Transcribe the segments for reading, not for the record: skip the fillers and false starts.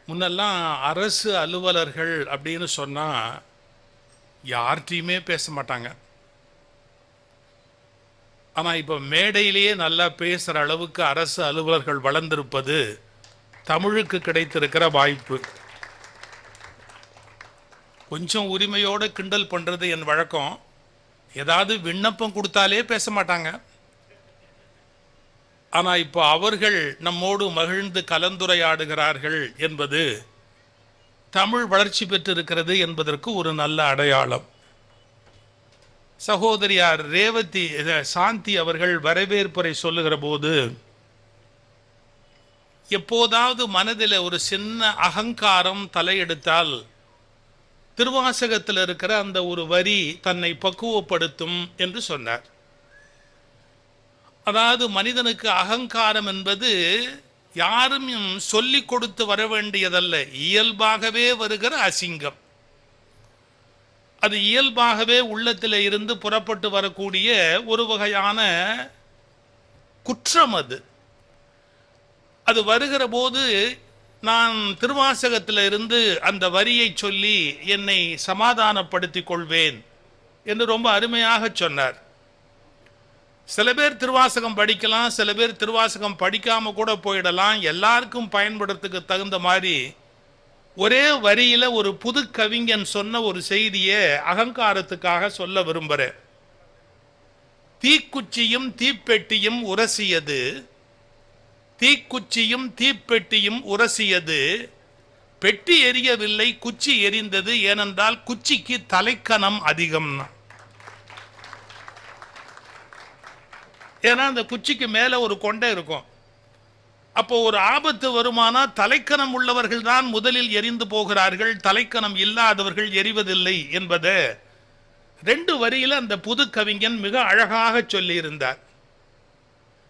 முன்னெல்லாம் அரசு அலுவலர்கள் அப்படின்னு சொன்னால் யார்கிட்டையுமே பேச மாட்டாங்க. ஆனால் இப்போ மேடையிலேயே நல்லா பேசுகிற அளவுக்கு அரசு அலுவலர்கள் வளர்ந்திருப்பது தமிழுக்கு கிடைத்திருக்கிற வாய்ப்பு. கொஞ்சம் உரிமையோடு கிண்டல் பண்ணுறது என் வழக்கம். ஏதாவது விண்ணப்பம் கொடுத்தாலே பேச மாட்டாங்க. ஆனால் இப்போ அவர்கள் நம்மோடு மகிழ்ந்து கலந்துரையாடுகிறார்கள் என்பது தமிழ் வளர்ச்சி பெற்றிருக்கிறது என்பதற்கு ஒரு நல்ல அடையாளம். சகோதரியார் ரேவதி சாந்தி அவர்கள் வரவேற்புரை சொல்லுகிற போது எப்போதாவது மனதில் ஒரு சின்ன அகங்காரம் தலையெடுத்தால் திருவாசகத்தில் இருக்கிற அந்த ஒரு வரி தன்னை பக்குவப்படுத்தும் என்று சொன்னார். அதாவது மனிதனுக்கு அகங்காரம் என்பது யாரும் சொல்லிக் கொடுத்து வர வேண்டியதல்ல, இயல்பாகவே வருகிற அசிங்கம். அது இயல்பாகவே உள்ளத்தில் இருந்து புறப்பட்டு வரக்கூடிய ஒரு வகையான குற்றம். அது வருகிற போது நான் திருவாசகத்தில் இருந்து அந்த வரியை சொல்லி என்னை சமாதானப்படுத்திக் கொள்வேன் என்று ரொம்ப அருமையாக சொன்னார். சில பேர் திருவாசகம் படிக்கலாம், சில பேர் திருவாசகம் படிக்காம கூட போயிடலாம். எல்லாருக்கும் பயன்படுறதுக்கு தகுந்த மாதிரி ஒரே வரியில ஒரு புது கவிஞன் சொன்ன ஒரு செய்தியை அகங்காரத்துக்காக சொல்ல விரும்புகிறேன். தீக்குச்சியும் தீப்பெட்டியும் உரசியது, தீக்குச்சியும் தீப்பெட்டியும் உரசியது, பெட்டி எரியவில்லை குச்சி எரிந்தது, ஏனென்றால் குச்சிக்கு தலைக்கணம் அதிகம். ஏன்னா அந்த குச்சிக்கு மேலே ஒரு கொண்டை இருக்கும். அப்போ ஒரு ஆபத்து வருமானா தலைக்கணம் உள்ளவர்கள் தான் முதலில் எரிந்து போகிறார்கள், தலைக்கணம் இல்லாதவர்கள் எரிவதில்லை என்பதை 2 வரியில் அந்த புது கவிஞன் மிக அழகாக சொல்லியிருந்தார்.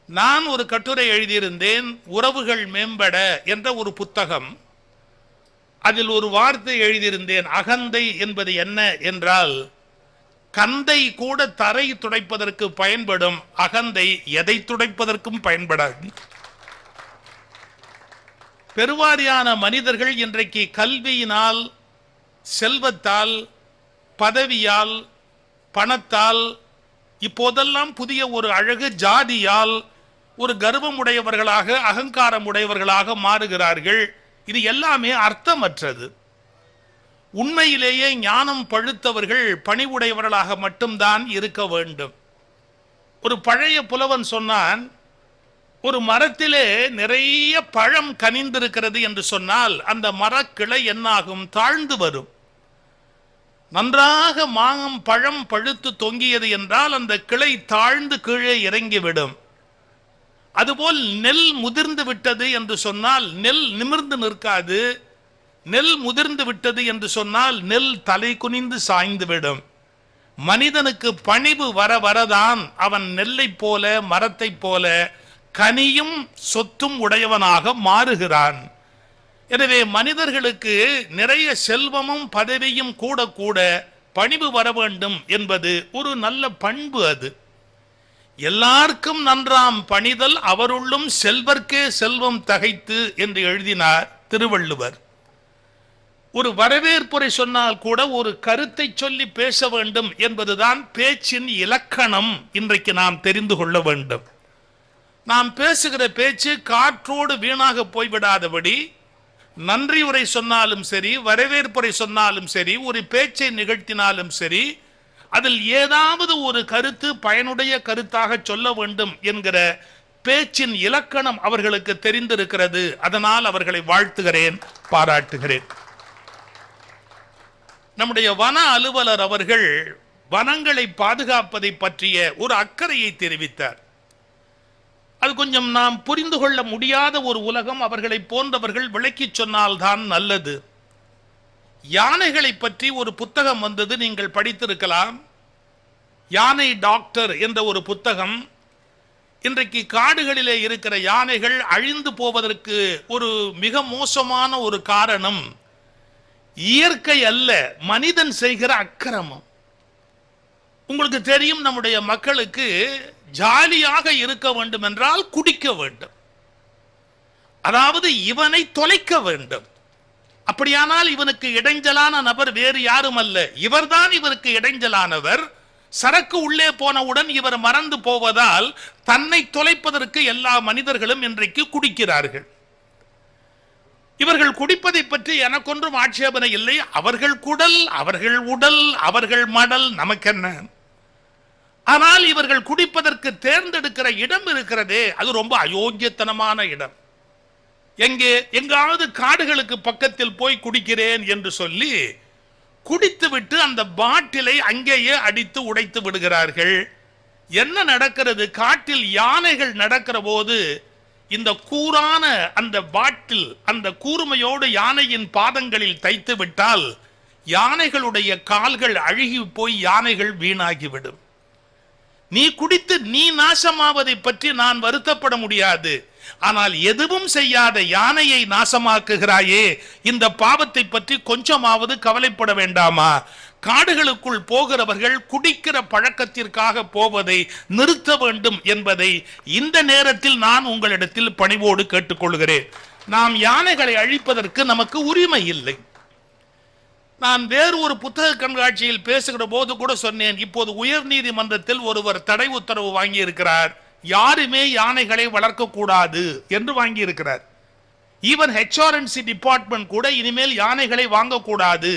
நான் ஒரு கட்டுரை எழுதியிருந்தேன், உறவுகள் மேம்பட என்ற ஒரு புத்தகம். அதில் ஒரு வார்த்தை எழுதியிருந்தேன், அகந்தை என்பது என்ன என்றால் கந்தை கூட தரை துடைப்பதற்கு பயன்படும், அகந்தை எதை துடைப்பதற்கும் பயன்படாது. பெருவாரியான மனிதர்கள் இன்றைக்கு கல்வியினால், செல்வத்தால், பதவியால், பணத்தால், இப்போதெல்லாம் புதிய ஒரு அழகு ஜாதியால் ஒரு கர்வம் உடையவர்களாக, அகங்காரம் உடையவர்களாக மாறுகிறார்கள். இது எல்லாமே அர்த்தமற்றது. உண்மையிலேயே ஞானம் பழுத்தவர்கள் பணிவுடையவர்களாக மட்டும்தான் இருக்க வேண்டும். ஒரு பழைய புலவன் சொன்னான், ஒரு மரத்திலே நிறைய பழம் கனிந்திருக்கிறது என்று சொன்னால் அந்த மரக்கிளை என்னாகும், தாழ்ந்து வரும். நன்றாக மாங்கம் பழம் பழுத்து தொங்கியது என்றால் அந்த கிளை தாழ்ந்து கீழே இறங்கிவிடும். அதுபோல் நெல் முதிர்ந்து விட்டது என்று சொன்னால் நெல் நிமிர்ந்து நிற்காது, நெல் முதிர்ந்து விட்டது என்று சொன்னால் நெல் தலை குனிந்து சாய்ந்துவிடும். மனிதனுக்கு பணிவு வர வரதான் அவன் நெல்லை போல, மரத்தை போல கனியும் சொத்தும் உடையவனாக மாறுகிறான். எனவே மனிதர்களுக்கு நிறைய செல்வமும் பதவியும் கூட கூட பணிவு வர வேண்டும் என்பது ஒரு நல்ல பண்பு. அது எல்லாருக்கும் நன்றாம் பணிதல் அவருள்ளும் செல்வர்க்கே செல்வம் தகைத்து என்று எழுதினார் திருவள்ளுவர். ஒரு வரவேற்புரை சொன்னால் கூட ஒரு கருத்தை சொல்லி பேச வேண்டும் என்பதுதான் பேச்சின் இலக்கணம். இன்றைக்கு நாம் தெரிந்து கொள்ள வேண்டும். நாம் பேசுகிற பேச்சு காற்றோடு வீணாக போய்விடாதபடி, நன்றி உரை சொன்னாலும் சரி, வரவேற்புரை சொன்னாலும் சரி, ஒரு பேச்சை நிகழ்த்தினாலும் சரி, அதில் ஏதாவது ஒரு கருத்து பயனுடைய கருத்தாக சொல்ல வேண்டும் என்கிற பேச்சின் இலக்கணம் அவர்களுக்கு தெரிந்திருக்கிறது. அதனால் அவர்களை வாழ்த்துகிறேன், பாராட்டுகிறேன். நம்முடைய வன அலுவலர் அவர்கள் வனங்களை பாதுகாப்பதை பற்றிய ஒரு அக்கறையை தெரிவித்தார். அது கொஞ்சம் நாம் புரிந்து கொள்ள முடியாத ஒரு உலகம். அவர்களை போன்றவர்கள் விளக்கி சொன்னால்தான் நல்லது. யானைகளை பற்றி ஒரு புத்தகம் வந்தது, நீங்கள் படித்திருக்கலாம். யானை டாக்டர் என்ற ஒரு புத்தகம். இன்றைக்கு காடுகளிலே இருக்கிற யானைகள் அழிந்து போவதற்கு ஒரு மிக மோசமான ஒரு காரணம் இயற்கை அல்ல, மனிதன் செய்கிற அக்கிரமம். உங்களுக்கு தெரியும், நம்முடைய மக்களுக்கு ஜாலியாக இருக்க வேண்டும் என்றால் குடிக்க வேண்டும், அதாவது இவனை தொலைக்க வேண்டும். அப்படியானால் இவனுக்கு இடைஞ்சலான நபர் வேறு யாரும் அல்ல, இவர்தான் இவருக்கு இடைஞ்சலானவர். சரக்கு உள்ளே போனவுடன் இவர் மறந்து போவதால் தன்னை தொலைப்பதற்கு எல்லா மனிதர்களும் இன்றைக்கு குடிக்கிறார்கள். இவர்கள் குடிப்பதை பற்றி எனக்கொன்றும் ஆட்சேபனை இல்லை. அவர்கள் குடல், அவர்கள் உடல், அவர்கள் மடல், நமக்கென்ன. ஆனால் இவர்கள் குடிப்பதற்கு தேர்ந்தெடுக்கிற இடம் இருக்கிறதே, அது ரொம்ப அயோக்கியத்தனமான இடம். எங்காவது காடுகளுக்கு பக்கத்தில் போய் குடிக்கிறேன் என்று சொல்லி குடித்துவிட்டு அந்த பாட்டிலை அங்கேயே அடித்து உடைத்து விடுகிறார்கள். என்ன நடக்கிறது? காட்டில் யானைகள் நடக்கிற போது இந்த கூரான அந்த பாட்டில் அந்த கூர்மையோடு யானையின் பாதங்களில் தைத்து விட்டால் யானைகளுடைய கால்கள் அழுகி போய் யானைகள் வீணாகிவிடும். நீ குடித்து நீ நாசமாவதை பற்றி நான் வருத்தப்பட முடியாது, ஆனால் எதுவும் செய்யாத யானையை நாசமாக்குகிறாயே, இந்த பாவத்தை பற்றி கொஞ்சமாவது கவலைப்பட வேண்டாமா? காடுகளுக்குள் போகிறவர்கள் குடிக்கிற பழக்கத்திற்காக போவதை நிறுத்த வேண்டும் என்பதை இந்த நேரத்தில் நான் உங்களிடத்தில் பணிவோடு கேட்டுக்கொள்கிறேன். நாம் யானைகளை அழிப்பதற்கு நமக்கு உரிமை இல்லை. நான் வேறு ஒரு புத்தக கண்காட்சியில் பேசுகிற போது கூட சொன்னேன், இப்போது உயர் நீதிமன்றத்தில் ஒருவர் தடை உத்தரவு வாங்கி இருக்கிறார், யாருமே யானைகளை வளர்க்க கூடாது என்று வாங்கி இருக்கிறார். ஈவன் HRNC டிபார்ட்மெண்ட் கூட இனிமேல் யானைகளை வாங்கக்கூடாது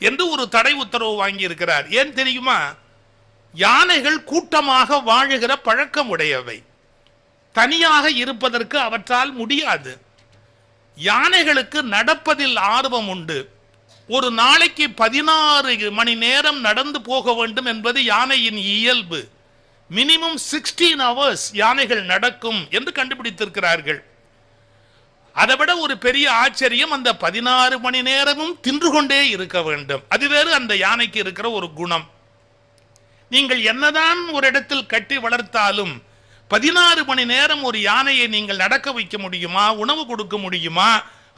என்று ஒரு தடை உத்தரவு வாங்கி இருக்கிறார். ஏன் தெரியுமா? யானைகள் கூட்டமாக வாழுகிற பழக்கம் உடையவை, தனியாக இருப்பதற்கு அவற்றால் முடியாது. யானைகளுக்கு நடப்பதில் ஆர்வம் உண்டு. ஒரு நாளைக்கு 16 மணி நேரம் நடந்து போக வேண்டும் என்பது யானையின் இயல்பு. மினிமம் 16 hours யானைகள் நடக்கும் என்று கண்டுபிடித்திருக்கிறார்கள். அதை விட ஒரு பெரிய ஆச்சரியம், அந்த 16 மணி நேரமும் தின்று கொண்டே இருக்க வேண்டும். அது வேறு அந்த யானைக்கு இருக்கிற ஒரு குணம். நீங்கள் என்னதான் ஒரு இடத்தில் கட்டி வளர்த்தாலும் 16 மணி நேரம் ஒரு யானையை நீங்கள் நடக்க வைக்க முடியுமா? உணவு கொடுக்க முடியுமா?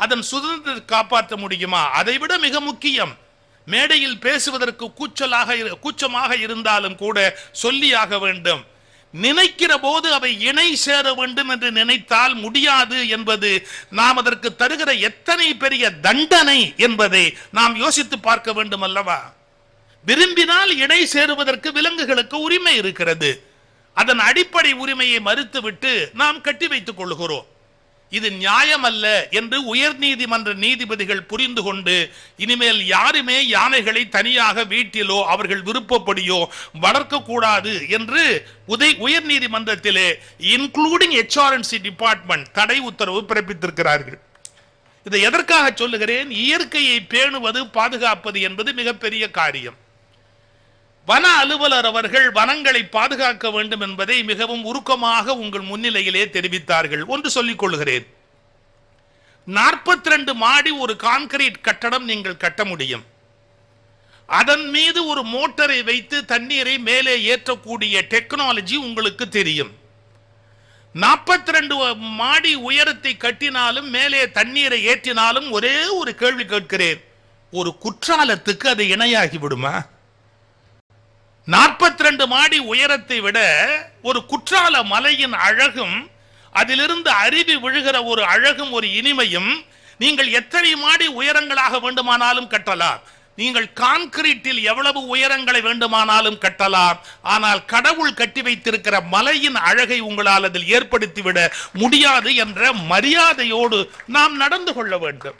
அதன் சுதந்திரத்தை காப்பாற்ற முடியுமா? அதைவிட மிக முக்கியம், மேடையில் பேசுவதற்கு கூச்சமாக இருந்தாலும் கூட சொல்லியாக வேண்டும். நினைக்கிற போது அவை இணை சேர வேண்டும் என்று நினைத்தால் முடியாது என்பது நாம் அதற்கு தருகிற எத்தனை பெரிய தண்டனை என்பதை நாம் யோசித்து பார்க்க வேண்டும் அல்லவா? விரும்பினால் இணை சேருவதற்கு விலங்குகளுக்கு உரிமை இருக்கிறது. அதன் அடிப்படை உரிமையை மறுத்துவிட்டு நாம் கட்டி வைத்துக் கொள்கிறோம். இது நியாயம் அல்ல என்று உயர் நீதிமன்ற நீதிபதிகள் புரிந்து கொண்டு இனிமேல் யாருமே யானைகளை தனியாக வீட்டிலோ அவர்கள் விருப்பப்படியோ வளர்க்க கூடாது என்று உயர் நீதிமன்றத்திலே இன்க்ளூடிங் HRNC டிபார்ட்மெண்ட் தடை உத்தரவு பிறப்பித்திருக்கிறார்கள். இதை எதற்காக சொல்லுகிறேன்? இயற்கையை பேணுவது, பாதுகாப்பது என்பது மிகப்பெரிய காரியம். வன அலுவலர் அவர்கள் வனங்களை பாதுகாக்க வேண்டும் என்பதை மிகவும் உருக்கமாக உங்கள் முன்னிலையிலே தெரிவித்தார்கள். ஒன்று சொல்லிக் கொள்கிறேன், 42 மாடி ஒரு கான்கிரீட் கட்டடம் நீங்கள் கட்ட முடியும். அதன் மீது ஒரு மோட்டரை வைத்து தண்ணீரை மேலே ஏற்றக்கூடிய டெக்னாலஜி உங்களுக்கு தெரியும். 42 மாடி உயரத்தை கட்டினாலும் மேலே தண்ணீரை ஏற்றினாலும் ஒரே ஒரு கேள்வி கேட்கிறேன், ஒரு குற்றாலத்துக்கு அது இணையாகி விடுமா? 42 மாடி உயரத்தை விட ஒரு குற்றால மலையின் அழகும், அதிலிருந்து அருவி விழுகிற ஒரு அழகும் ஒரு இனிமையும் நீங்கள் எத்தனை மாடி உயரங்களாக வேண்டுமானாலும் கட்டலாம். நீங்கள் கான்கிரீட்டில் எவ்வளவு உயரங்களை வேண்டுமானாலும் கட்டலாம். ஆனால் கடவுள் கட்டி வைத்திருக்கிற மலையின் அழகை உங்களால் அதில் ஏற்படுத்திவிட முடியாது என்ற மரியாதையோடு நாம் நடந்து கொள்ள வேண்டும்.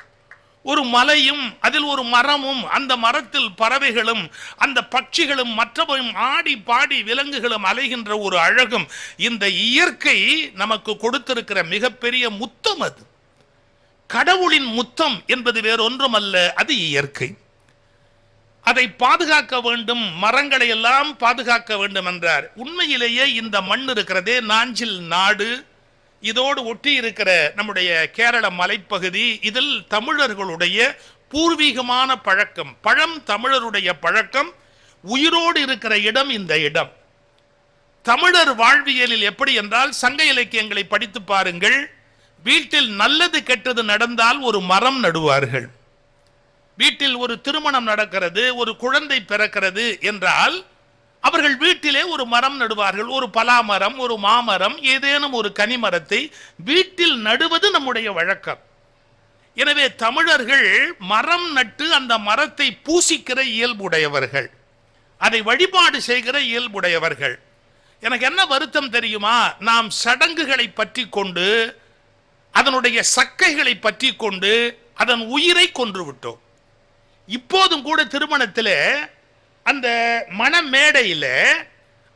ஒரு மலையும் அதில் ஒரு மரமும், அந்த மரத்தில் பறவைகளும் அந்த பட்சிகளும் மற்றவையும் ஆடி பாடி விலங்குகளும் அலைகின்ற ஒரு அழகும், இந்த இயற்கை நமக்கு கொடுத்திருக்கிற மிகப்பெரிய முத்தம். அது கடவுளின் முத்தம் என்பது வேறொன்றும் அல்ல, அது இயற்கை. அதை பாதுகாக்க வேண்டும், மரங்களை எல்லாம் பாதுகாக்க வேண்டும் என்றார். உண்மையிலேயே இந்த மண் இருக்கிறதே, நாஞ்சில் நாடு, இதோடு ஒட்டி இருக்கிற நம்முடைய கேரள மலைப்பகுதி, இதில் தமிழர்களுடைய பூர்வீகமான பழக்கம், பழம் தமிழருடைய பழக்கம் உயிரோடு இருக்கிற இடம் இந்த இடம். தமிழர் வாழ்வியலில் எப்படி என்றால், சங்க இலக்கியங்களை படித்து பாருங்கள், வீட்டில் நல்லது கெட்டது நடந்தால் ஒரு மரம் நடுவார்கள். வீட்டில் ஒரு திருமணம் நடக்கிறது, ஒரு குழந்தை பிறக்கிறது என்றால் அவர்கள் வீட்டிலே ஒரு மரம் நடுவார்கள். ஒரு பலா மரம், ஒரு மாமரம், ஏதேனும் ஒரு கனிமரத்தை வீட்டில் நடுவது நம்முடைய வழக்கம். எனவே தமிழர்கள் மரம் நட்டு அந்த மரத்தை பூசிக்கிற இயல்புடையவர்கள், அதை வழிபாடு செய்கிற இயல்புடையவர்கள். எனக்கு என்ன வருத்தம் தெரியுமா? நாம் சடங்குகளை பற்றி கொண்டு, அதனுடைய சக்கைகளை பற்றி கொண்டு அதன் உயிரை கொன்று விட்டோம். இப்போதும் கூட திருமணத்தில் அந்த மணமேடையில்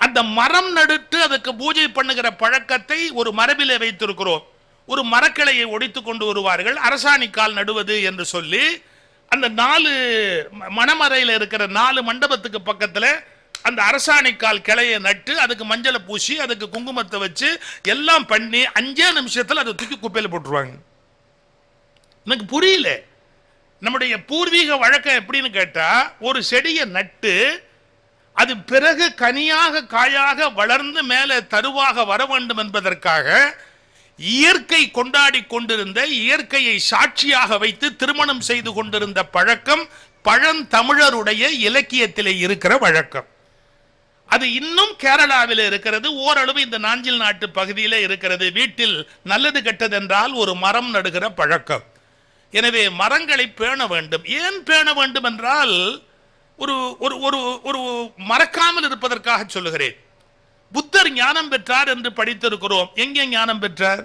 அந்த மரம் நடுத்து அதுக்கு பூஜை பண்ணுகிற பழக்கத்தை ஒரு மரபிலே வைத்திருக்கிறோம். ஒரு மரக்கிளையை ஒடித்து கொண்டு வருவார்கள், அரசாணிக்கால் நடுவது என்று சொல்லி. அந்த 4 மணமறையில் இருக்கிற 4 மண்டபத்துக்கு பக்கத்தில் அந்த அரசாணிக்கால் கிளையை நட்டு அதுக்கு மஞ்சளை பூசி அதுக்கு குங்குமத்தை வச்சு எல்லாம் பண்ணி 5 நிமிஷத்தில் அதை தூக்கி குப்பையில் போட்டுருவாங்க. எனக்கு புரியல. நம்முடைய பூர்வீக வழக்கம் எப்படின்னு கேட்டா, ஒரு செடியை நட்டு அது பிறகு கனியாக காயாக வளர்ந்து மேலே தருவாக வர வேண்டும் என்பதற்காக இயற்கை கொண்டாடி கொண்டிருந்த, இயற்கையை சாட்சியாக வைத்து திருமணம் செய்து கொண்டிருந்த பழக்கம் பழந்தமிழருடைய இலக்கியத்திலே இருக்கிற வழக்கம். அது இன்னும் கேரளாவில் இருக்கிறது, ஓரளவு இந்த நாஞ்சில் நாட்டு பகுதியில் இருக்கிறது. வீட்டில் நல்லது கெட்டது என்றால் ஒரு மரம் நடுகிற பழக்கம். எனவே மரங்களை பேண வேண்டும். ஏன் பேண வேண்டும் என்றால், ஒரு ஒரு ஒரு ஒரு மறக்காமல் இருப்பதற்காக சொல்லுகிறேன். புத்தர் ஞானம் பெற்றார் என்று படித்திருக்கிறோம். எங்கே ஞானம் பெற்றார்?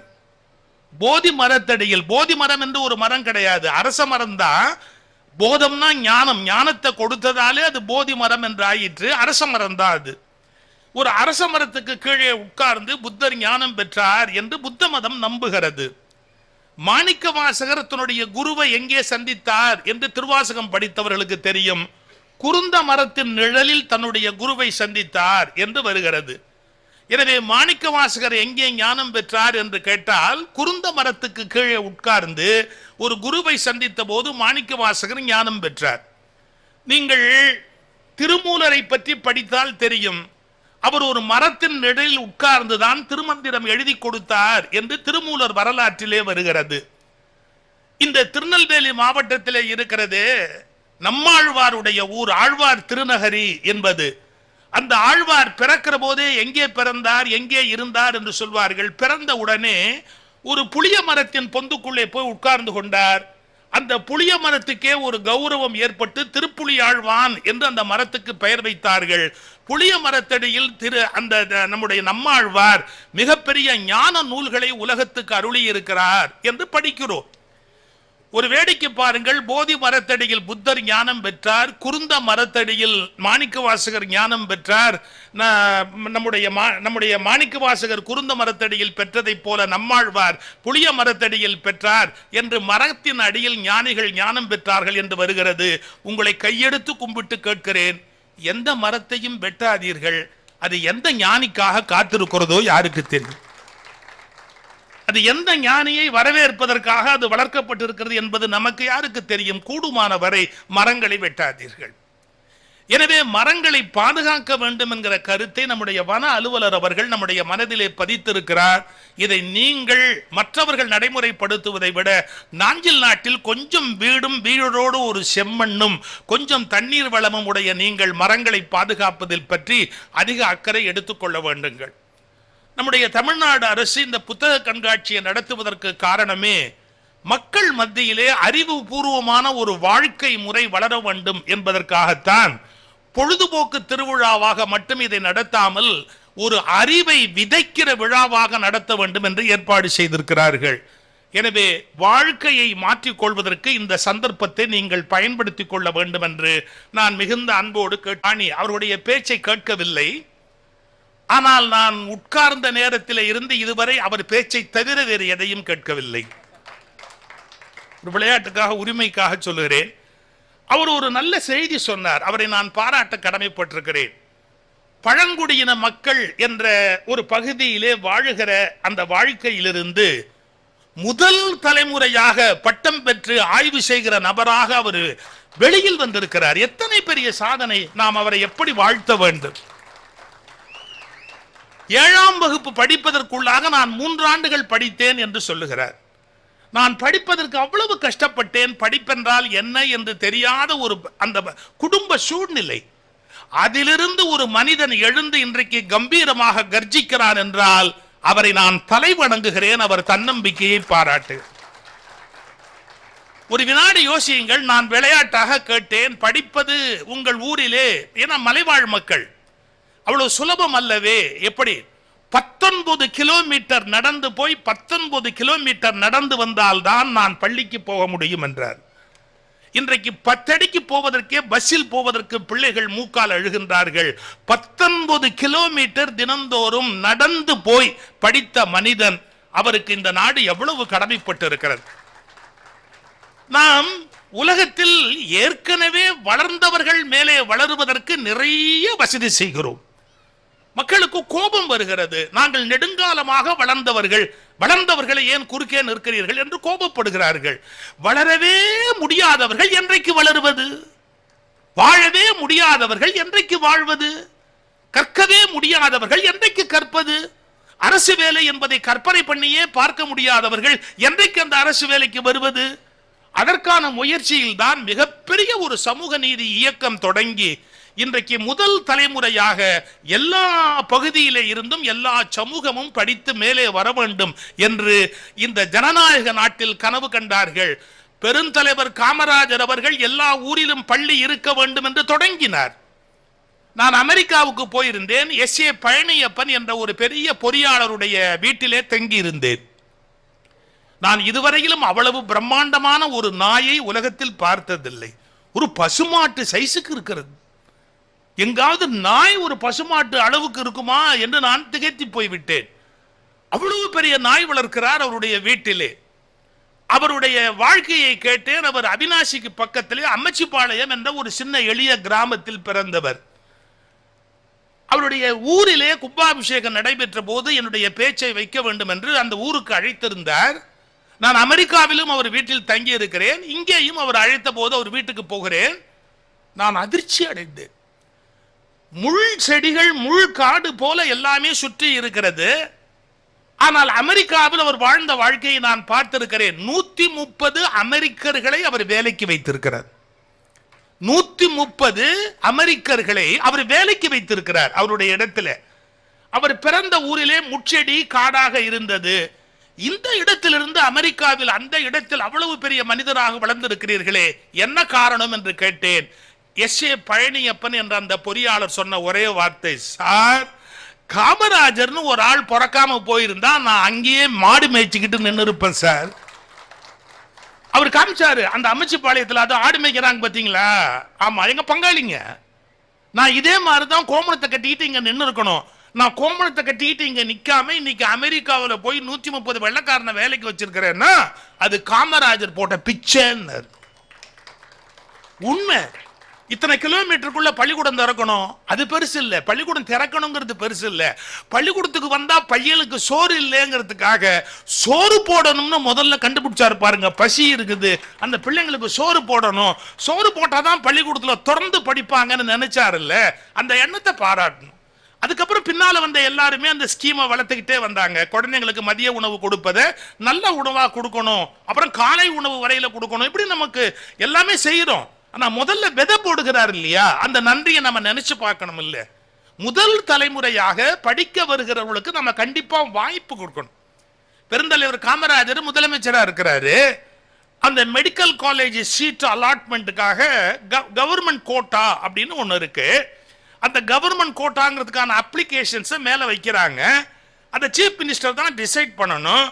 போதி மரத்தடியில். போதி மரம் என்று ஒரு மரம் கிடையாது, அரச மரம் தான். போதம்னா ஞானம், ஞானத்தை கொடுத்ததாலே அது போதி மரம் என்று ஆயிற்று. அரச மரம் தான் அது. ஒரு அரச மரத்துக்கு கீழே உட்கார்ந்து புத்தர் ஞானம் பெற்றார் என்று புத்த மதம் நம்புகிறது. மாணிக்க வாசகர் தன்னுடைய குருவை எங்கே சந்தித்தார் என்று திருவாசகம் படித்தவர்களுக்கு தெரியும். குருந்த மரத்தின் நிழலில் தன்னுடைய குருவை சந்தித்தார் என்று வருகிறது. எனவே மாணிக்க வாசகர் எங்கே ஞானம் பெற்றார் என்று கேட்டால், குருந்த மரத்துக்கு கீழே உட்கார்ந்து ஒரு குருவை சந்தித்த போது மாணிக்க வாசகர் ஞானம் பெற்றார். நீங்கள் திருமூலரை பற்றி படித்தால் தெரியும். அவர் ஒரு மரத்தின் நிழலில் உட்கார்ந்துதான் திருமந்திரம் எழுதி கொடுத்தார் என்று திருமூலர் வரலாற்றிலே வருகிறது. இந்த திருநெல்வேலி மாவட்டத்திலே இருக்கிறது நம்மாழ்வாருடைய ஊர், ஆழ்வார் திருநகரி என்பது. அந்த ஆழ்வார் பிறக்கிற போதே எங்கே பிறந்தார், எங்கே இருந்தார் என்று சொல்வார்கள். பிறந்த உடனே ஒரு புளிய மரத்தின் பொந்துக்குள்ளே போய் உட்கார்ந்து கொண்டார். அந்த புளிய மரத்துக்கே ஒரு கௌரவம் ஏற்பட்டு திருப்புலியாழ்வான் என்று அந்த மரத்துக்கு பெயர் வைத்தார்கள். புளிய மரத்தடியில் நம்முடைய நம்மாழ்வார் மிகப்பெரிய ஞான நூல்களை உலகத்துக்கு அருளி இருக்கிறார் என்று படிக்கிறோம். ஒரு வேடிக்கை பாருங்கள். போதி மரத்தடியில் புத்தர் ஞானம் பெற்றார், குருந்த மரத்தடியில் மாணிக்க வாசகர் ஞானம் பெற்றார். நம்முடைய மாணிக்க வாசகர் குருந்த மரத்தடியில் பெற்றதைப் போல நம்மாழ்வார் புளிய மரத்தடியில் பெற்றார் என்று மரத்தின் அடியில் ஞானிகள் ஞானம் பெற்றார்கள் என்று வருகிறது. உங்களை கையெடுத்து கும்பிட்டு கேட்கிறேன், எந்த மரத்தையும் வெட்டாதீர்கள். அது எந்த ஞானிக்காக காத்திருக்கிறதோ யாருக்கு தெரியும்? அது எந்த ஞானியை வரவேற்பதற்காக அது வளர்க்கப்பட்டிருக்கிறது என்பது நமக்கு யாருக்கு தெரியும்? கூடுமான வரை மரங்களை வெட்டாதீர்கள். எனவே மரங்களை பாதுகாக்க வேண்டும் என்கிற கருத்தை நம்முடைய வன அலுவலர் அவர்கள் நம்முடைய மனதிலே பதித்திருக்கிறார். இதை நீங்கள் மற்றவர்கள் நடைமுறைப்படுத்துவதை விட நாஞ்சில் நாட்டில் கொஞ்சம் வீடும் வீடோடு ஒரு செம்மண்ணும் கொஞ்சம் தண்ணீர் வளமும் உடைய நீங்கள் மரங்களை பாதுகாப்பதில் பற்றி அதிக அக்கறை எடுத்துக்கொள்ள வேண்டுங்கள். நம்முடைய தமிழ்நாடு அரசு இந்த புத்தக கண்காட்சியை நடத்துவதற்கு காரணமே மக்கள் மத்தியிலே அறிவுபூர்வமான ஒரு வாழ்க்கை முறை வளர வேண்டும் என்பதற்காகத்தான். பொழுதுபோக்கு திருவிழாவாக மட்டும் இதை நடத்தாமல் ஒரு அறிவை விதைக்கிற விழாவாக நடத்த வேண்டும் என்று ஏற்பாடு செய்திருக்கிறார்கள். எனவே வாழ்க்கையை மாற்றிக்கொள்வதற்கு இந்த சந்தர்ப்பத்தை நீங்கள் பயன்படுத்திக் கொள்ள வேண்டும் என்று நான் மிகுந்த அன்போடு கேட்டாணி. அவருடைய பேச்சை கேட்கவில்லை, ஆனால் நான் உட்கார்ந்த நேரத்தில் இருந்து இதுவரை அவர் பேச்சை தவிர வேறு எதையும் கேட்கவில்லை. ஒரு விளையாட்டுக்காக உரிமைக்காக சொல்லுகிறேன். அவர் ஒரு நல்ல செய்தி சொன்னார், அவரை நான் பாராட்ட கடமைப்பட்டிருக்கிறேன். பழங்குடியின மக்கள் என்ற ஒரு பகுதியிலே வாழுகிற அந்த வாழ்க்கையிலிருந்து முதல் தலைமுறையாக பட்டம் பெற்று ஆய்வு செய்கிற நபராக அவர் வெளியில் வந்திருக்கிறார். எத்தனை பெரிய சாதனை! நாம் அவரை எப்படி வாழ்த்த வேண்டும்? 7ஆம் வகுப்பு படிப்பதற்குள்ளாக நான் 3 ஆண்டுகள் படித்தேன் என்று சொல்லுகிறார். நான் படிப்பதற்கு அவ்வளவு கஷ்டப்பட்டேன். படிப்பென்றால் என்ன என்று தெரியாத ஒரு அந்த குடும்ப சூழ்நிலை. அதிலிருந்து ஒரு மனிதன் எழுந்து இன்றைக்கு கம்பீரமாக கர்ஜிக்கிறான் என்றால் அவரை நான் தலை வணங்குகிறேன். அவர் தன்னம்பிக்கையை பாராட்டு. ஒரு வினாடி யோசியுங்கள். நான் விளையாட்டாக கேட்டேன், படிப்பது உங்கள் ஊரிலே, ஏன்னா மலைவாழ் மக்கள், அவ்வளவு சுலபம் அல்லவே. எப்படி 19 கிலோமீட்டர் நடந்து போய் 19 கிலோமீட்டர் நடந்து வந்தால்தான் நான் பள்ளிக்கு போக முடியும் என்றார். இன்றைக்கு 10 அடிக்கு போவதற்கே பஸ்ஸில் போவதற்கு பிள்ளைகள் மூக்கால் அழுகின்றார்கள். 19 கிலோமீட்டர் தினந்தோறும் நடந்து போய் படித்த மனிதன், அவருக்கு இந்த நாடு எவ்வளவு கடமைப்பட்டு இருக்கிறது. நாம் உலகத்தில் ஏற்கனவே வளர்ந்தவர்கள் மேலே வளருவதற்கு நிறைய வசதி செய்கிறோம். மக்களுக்கு கோபம் வருகிறது. நாங்கள் நெடுங்காலமாக வளர்ந்தவர்களை ஏன் குறுக்கே நிற்கிறீர்கள் என்று கோபப்படுகிறார்கள். வளரவே முடியாதவர்கள் என்றைக்கு வளருவது? வாழவே முடியாதவர்கள் என்றைக்கு வாழ்வது? கற்கவே முடியாதவர்கள் என்றைக்கு கற்பது? அரசு வேலை என்பதை கற்பனை பண்ணியே பார்க்க முடியாதவர்கள் என்றைக்கு அந்த அரசு வேலைக்கு வருவது? அதற்கான முயற்சியில் தான் மிகப்பெரிய ஒரு சமூக நீதி இயக்கம் தொடங்கி இன்றைக்கு முதல் தலைமுறையாக எல்லா பகுதியிலே இருந்தும் எல்லா சமூகமும் படித்து மேலே வர வேண்டும் என்று இந்த ஜனநாயக நாட்டில் கனவு கண்டார்கள். பெருந்தலைவர் காமராஜர் அவர்கள் எல்லா ஊரிலும் பள்ளி இருக்க வேண்டும் என்று தொடங்கினார். நான் அமெரிக்காவுக்கு போயிருந்தேன். எஸ்.ஏ. பழனியப்பன் என்ற ஒரு பெரிய பொறியாளருடைய வீட்டிலே தங்கி இருந்தேன். நான் இதுவரையிலும் அவ்வளவு பிரம்மாண்டமான ஒரு நாயை உலகத்தில் பார்த்ததில்லை. ஒரு பசுமாட்டு சைஸுக்கு இருக்கிறது. எங்காவது நாய் ஒரு பசுமாட்டு அளவுக்கு இருக்குமா என்று நான் திகைத்து போய்விட்டேன். அவ்வளவு பெரிய நாய் வளர்க்கிறார் அவருடைய வீட்டிலே. அவருடைய வாழ்க்கையை கேட்டேன். அவர் அவினாசிக்கு பக்கத்திலே அம்மச்சிபாளையம் என்ற ஒரு சின்ன எளிய கிராமத்தில் பிறந்தவர். அவருடைய ஊரிலே கும்பாபிஷேகம் நடைபெற்ற போது என்னுடைய பேச்சை வைக்க வேண்டும் என்று அந்த ஊருக்கு அழைத்திருந்தார். நான் அமெரிக்காவிலும் அவர் வீட்டில் தங்கி இருக்கிறேன். இங்கேயும் அவர் அழைத்த போது அவர் வீட்டுக்கு போகிறேன். நான் அதிர்ச்சி அடைந்தேன். முள் செடிகள், முள் காடு போல எல்லாமே சுற்றி இருக்கிறது. ஆனால் அமெரிக்காவில் அவர் வாழ்ந்த வாழ்க்கையை நான் பார்த்திருக்கிறேன். 130 அமெரிக்கர்களை அவர் வேலைக்கு வைத்திருக்கிறார். 130 அமெரிக்கர்களை அவர் வேலைக்கு வைத்திருக்கிறார் அவருடைய இடத்துல. அவர் பிறந்த ஊரிலே முச்செடி காடாக இருந்தது. இந்த இடத்திலிருந்து அமெரிக்காவில் அந்த இடத்தில் அவ்வளவு பெரிய மனிதராக வளர்ந்திருக்கிறீர்களே, என்ன காரணம் என்று கேட்டேன். எஸ்.ஏ. பழனியப்பன் என்ற அந்த பொறியாளர் சொன்ன ஒரே வார்த்தை, சார், காமராஜர்னு ஒரு ஆள் பிறக்காம போயிருந்தா நான் அங்கேயே மாடு மேய்ச்சிக்கிட்டு நின்று இருப்பேன் சார். அவர் காமிச்சாரு அந்த அமைச்சுப்பாளையத்தில், அது ஆடு மேய்க்கிறாங்க பாத்தீங்களா? ஆமா, எங்க பங்காளிங்க. நான் இதே மாதிரிதான் கோமணத்தை கட்டிக்கிட்டு இங்க நின்று இருக்கணும். நான் கோமணத்தை கட்டிக்கிட்டு இங்க நிக்காம இன்னைக்கு அமெரிக்காவில் போய் 130 வெள்ளக்காரனை வேலைக்கு வச்சிருக்கிறேன்னா அது காமராஜர் போட்ட பிச்சைன்னு. உண்மை. இத்தனை கிலோமீட்டருக்குள்ள பள்ளிக்கூடம் திறக்கணும், அது பெருசு இல்ல. பள்ளிக்கூடம் திறக்கணுங்கிறது பெருசு இல்ல. பள்ளிக்கூடத்துக்கு வந்தா பையனுக்கு சோறு இல்லைங்கிறதுக்காக சோறு போடணும்னு முதல்ல கண்டுபிடிச்சாரு பாருங்க. பசி இருக்குது, அந்த பிள்ளைங்களுக்கு சோறு போடணும், சோறு போட்டாதான் பள்ளிக்கூடத்துல தொடர்ந்து படிப்பாங்கன்னு நினைச்சாரு இல்ல. அந்த எண்ணத்தை பாராட்டணும். அதுக்கப்புறம் பின்னால வந்த எல்லாருமே அந்த ஸ்கீமை வளர்த்துக்கிட்டே வந்தாங்க. குழந்தைங்களுக்கு மதிய உணவு கொடுப்பதை நல்ல உணவா கொடுக்கணும், அப்புறம் காலை உணவு வரையில கொடுக்கணும். இப்படி நமக்கு எல்லாமே செய்யறோம். ஆனா முதல்ல விதை போடுகிறார் இல்லையா, அந்த நன்றியை நம்ம நினைச்சு பார்க்கணும். இல்ல, முதல் தலைமுறையாக படிக்க வருகிறவர்களுக்கு நம்ம கண்டிப்பா வாய்ப்பு கொடுக்கணும். பெருந்தலைவர் காமராஜர் முதலமைச்சரா இருக்கிறாரு. அந்த மெடிக்கல் காலேஜ் சீட் அலாட்மெண்ட்டுக்காக கவர்மெண்ட் கோட்டா அப்படின்னு ஒண்ணு இருக்கு. அந்த கவர்மெண்ட் கோட்டாங்கிறதுக்கான அப்ளிகேஷன்ஸை மேல வைக்கிறாங்க. அந்த சீஃப் மினிஸ்டர் தான் டிசைட் பண்ணணும்.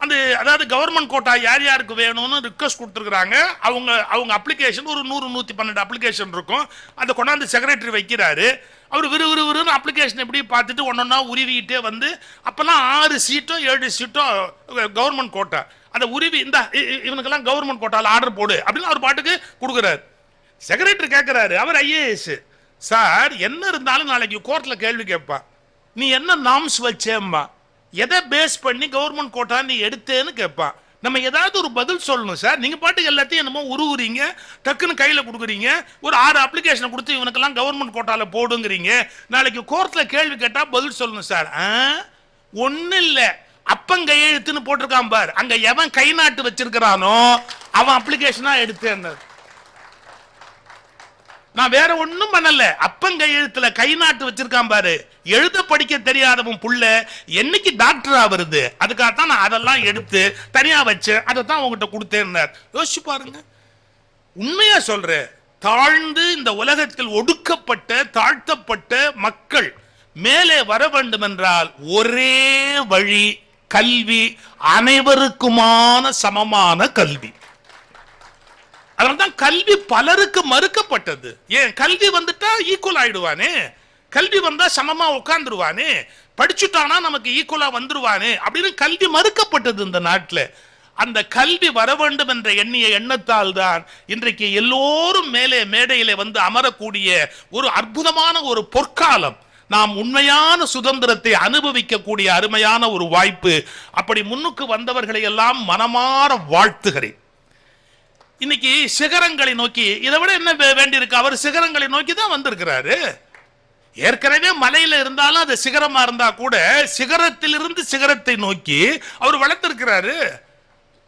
அந்த அதாவது கவர்மெண்ட் கோட்டா யார் யாருக்கு வேணும்னு ரிக்வஸ்ட் கொடுத்துருக்காங்க. அவங்க அப்ளிகேஷன் ஒரு 100-112 அப்ளிகேஷன் இருக்கும். அதை கொண்டாந்து செக்ரட்டரி வைக்கிறாரு. அவர் விறுவிறுன்னு அப்ளிகேஷன் எப்படி பார்த்துட்டு ஒன்னொன்னா உருவிக்கிட்டே வந்து, அப்பெல்லாம் 6 சீட்டோ 7 சீட்டோ கவர்மெண்ட் கோட்டா, அந்த உருவி இந்த இவனுக்கெல்லாம் கவர்மெண்ட் கோட்டால ஆர்டர் போடு அப்படின்னு அவர் பாட்டுக்கு கொடுக்குறாரு. செக்ரட்டரி கேட்கிறாரு, அவர் ஐஏஎஸ் சார், என்ன இருந்தாலும் நாளைக்கு கோர்ட்ல கேள்வி கேட்பா, நீ என்ன நாம்ஸ் வச்சேம்பா, எதை பேஸ் பண்ணி கவர்மெண்ட் கோட்டா நீ எடுத்தேன்னு கேட்பான். நம்ம ஏதாவது ஒரு பதில் சொல்லணும் சார். நீங்க பாட்டுக்கு எல்லாத்தையும் என்னமோ உருவுறீங்க, டக்குன்னு கையில கொடுக்குறீங்க, ஒரு 6 அப்ளிகேஷனை கொடுத்து இவனுக்கெல்லாம் கவர்மெண்ட் கோட்டால போடுங்கிறீங்க. நாளைக்கு கோர்ட்ல கேள்வி கேட்டா பதில் சொல்லணும் சார். ஒண்ணு இல்ல, அப்பங்கையெழுத்துன்னு போட்டிருக்கான் பார், அங்க எவன் கை நாட்டு வச்சிருக்கிறானோ அவன் அப்ளிகேஷனா எடுத்தேன். நான் வேற ஒண்ணும் பண்ணல. அப்பங்கையெழுத்துல கை நாட்டு வச்சிருக்கான் பாரு, எழுத படிக்க தெரியாதவன் புள்ள என்னைக்கு டாக்டரா வருது, அதுக்காகத்தான் நான் அதெல்லாம் எடுத்து தனியா வச்சேன், அதை தான் உங்ககிட்ட கொடுத்தேன். யோசிச்சு பாருங்க. உண்மையா சொல்றேன், தாழ்ந்து இந்த உலகத்தில் ஒடுக்கப்பட்ட தாழ்த்தப்பட்ட மக்கள் மேலே வர வேண்டும் என்றால் ஒரே வழி கல்வி, அனைவருக்குமான சமமான கல்வி. அதனால்தான் கல்வி பலருக்கு மறுக்கப்பட்டது. ஏன்? கல்வி வந்துட்டா ஈக்குவல் ஆயிடுவானே, கல்வி வந்தா சமமா உட்கார்ந்துருவானே, படிச்சுட்டானா நமக்கு ஈக்குவலா வந்துருவானே அப்படின்னு கல்வி மறுக்கப்பட்டது இந்த நாட்டில். அந்த கல்வி வர வேண்டும் என்ற எண்ணிய எண்ணத்தால் தான் இன்றைக்கு எல்லோரும் மேலே மேடையிலே வந்து அமரக்கூடிய ஒரு அற்புதமான ஒரு பொற்காலம். நாம் உண்மையான சுதந்திரத்தை அனுபவிக்கக்கூடிய அருமையான ஒரு வாய்ப்பு. அப்படி முன்னுக்கு வந்தவர்களை எல்லாம் மனமாற வாழ்த்துகிறேன். இன்னைக்கு சிகரங்களை நோக்கி, இதை விட என்ன வேண்டியிருக்கு? அவர் சிகரங்களை நோக்கி தான் வந்திருக்கிறாரு. ஏற்கனவே மலையில இருந்தாலும் அது சிகரமா இருந்தா கூட சிகரத்திலிருந்து சிகரத்தை நோக்கி அவர் வளர்த்திருக்கிறாரு.